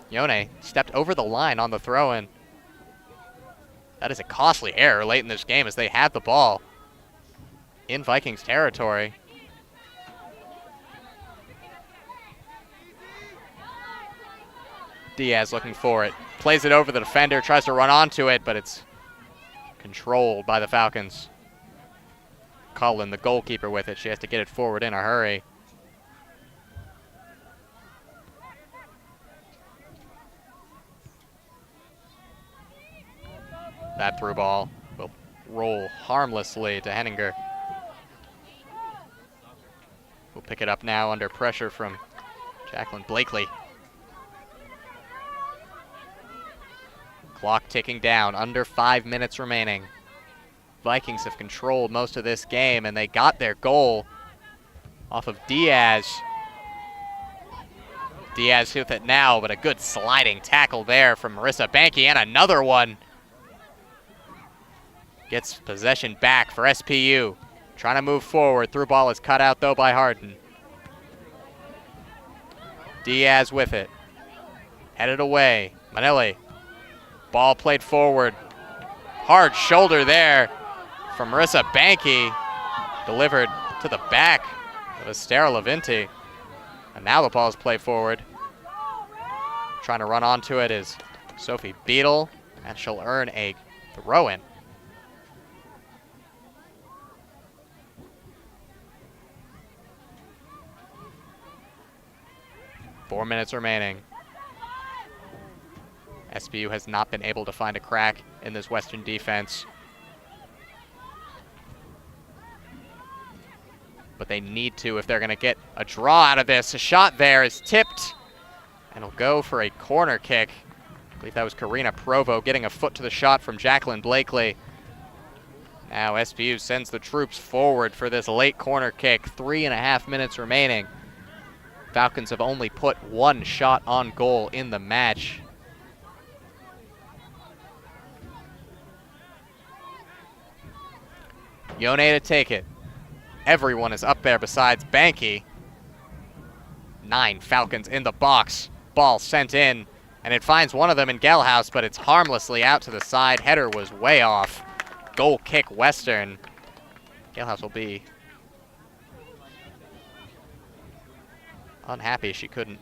Yone stepped over the line on the throw-in. That is a costly error late in this game as they had the ball in Vikings territory. Diaz looking for it. Plays it over the defender, tries to run onto it, but it's controlled by the Falcons. Cullen, the goalkeeper, with it. She has to get it forward in a hurry. That through ball will roll harmlessly to Henninger. We'll pick it up now under pressure from Jacqueline Blakely. Clock ticking down, under 5 minutes remaining. Vikings have controlled most of this game, and they got their goal off of Diaz. Diaz with it now, but a good sliding tackle there from Marissa Banky, and another one. Gets possession back for SPU. Trying to move forward. Through ball is cut out, though, by Harden. Diaz with it. Headed away. Manili. Ball played forward. Hard shoulder there from Marissa Banky. Delivered to the back of Estera Levinti. And now the ball is played forward. Trying to run onto it is Sophie Beadle, and she'll earn a throw-in. Four minutes remaining. SPU has not been able to find a crack in this Western defense. But they need to if they're going to get a draw out of this. A shot there is tipped, and it'll go for a corner kick. I believe that was Karina Provo getting a foot to the shot from Jacqueline Blakely. Now SPU sends the troops forward for this late corner kick. 3.5 minutes remaining. Falcons have only put one shot on goal in the match. Yone to take it. Everyone is up there besides Banky. 9 Falcons in the box. Ball sent in, and it finds one of them in Gelhaus, but it's harmlessly out to the side. Header was way off. Goal kick Western. Gelhaus will be unhappy she couldn't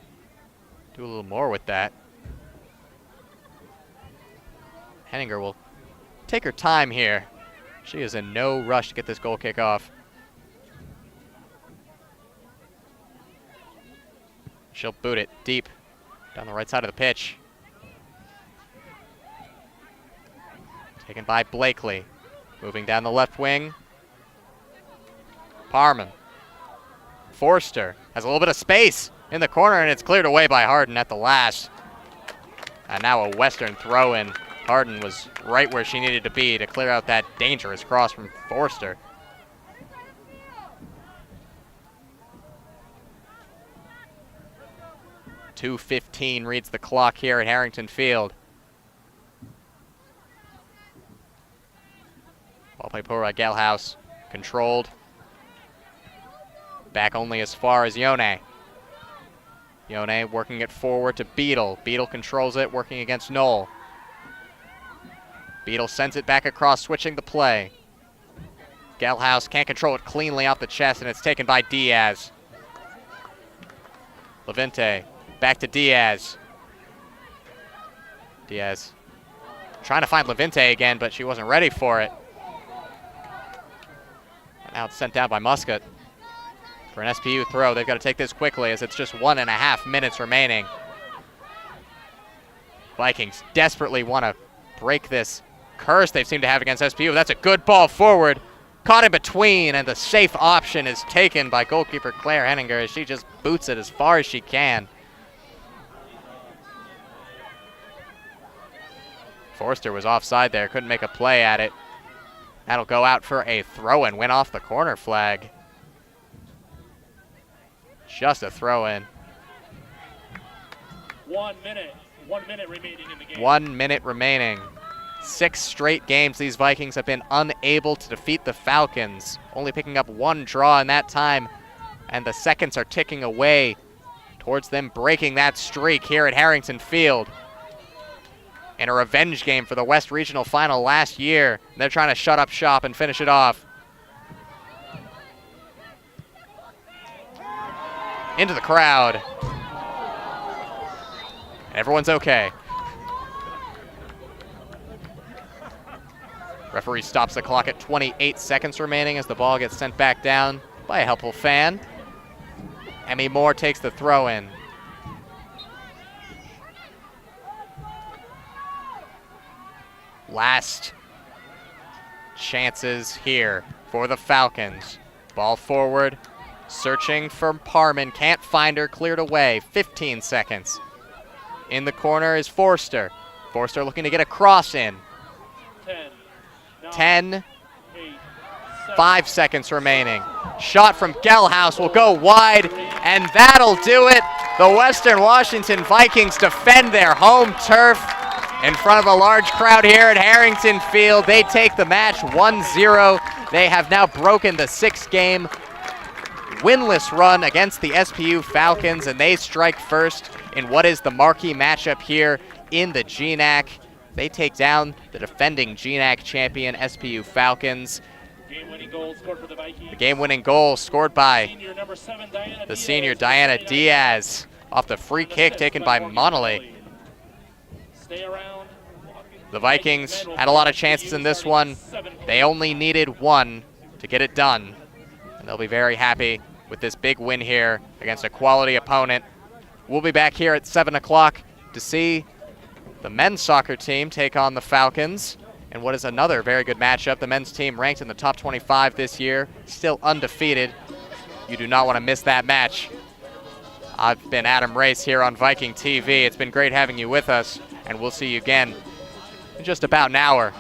do a little more with that. Henninger will take her time here. She is in no rush to get this goal kick off. She'll boot it deep down the right side of the pitch. Taken by Blakely. Moving down the left wing. Parman. Forster has a little bit of space in the corner, and it's cleared away by Harden at the last. And now a Western throw-in. Harden was right where she needed to be to clear out that dangerous cross from Forster. .2:15 reads the clock here at Harrington Field. Ball played forward by Gelhaus. Controlled. Back only as far as Yone. Yone working it forward to Beadle. Beadle controls it, working against Knoll. Beadle sends it back across, switching the play. Gelhaus can't control it cleanly off the chest, and it's taken by Diaz. Levinte back to Diaz. Diaz trying to find Levinte again, but she wasn't ready for it. And now it's sent down by Muscat. For an SPU throw, they've got to take this quickly as it's just 1.5 minutes remaining. Vikings desperately want to break this curse they seem to have against SPU. That's a good ball forward. Caught in between, and the safe option is taken by goalkeeper Claire Henninger as she just boots it as far as she can. Forster was offside there, couldn't make a play at it. That'll go out for a throw-in, went off the corner flag. Just a throw in.
1 minute. 1 minute remaining in the game.
1 minute remaining. 6 straight games these Vikings have been unable to defeat the Falcons, only picking up 1 draw in that time, and the seconds are ticking away towards them breaking that streak here at Harrington Field. In a revenge game for the West Regional Final last year, they're trying to shut up shop and finish it off. Into the crowd. Everyone's okay. Referee stops the clock at 28 seconds remaining as the ball gets sent back down by a helpful fan. Emmy Moore takes the throw in. Last chances here for the Falcons. Ball forward, searching for Parman, can't find her, cleared away, 15 seconds. In the corner is Forster. Forster looking to get a cross in. 10, 5 seconds remaining. Shot from Gelhaus will go wide, and that'll do it. The Western Washington Vikings defend their home turf in front of a large crowd here at Harrington Field. They take the match 1-0. They have now broken the 6-game winless run against the SPU Falcons, and they strike first in what is the marquee matchup here in the GNAC. They take down the defending GNAC champion SPU Falcons.
Game-winning goal scored for the Vikings.
The game-winning goal scored by
Senior number 7, Diana
the
Diaz.
senior Diana Diaz off the free kick taken by Monolly.
Stay around.
The Vikings had a lot of chances in this one. They only needed 1 to get it done. And they'll be very happy with this big win here against a quality opponent. We'll be back here at 7 o'clock to see the men's soccer team take on the Falcons in what is another very good matchup. The men's team ranked in the top 25 this year, still undefeated. You do not want to miss that match. I've been Adam Race here on Viking TV. It's been great having you with us, and we'll see you again in just about an hour.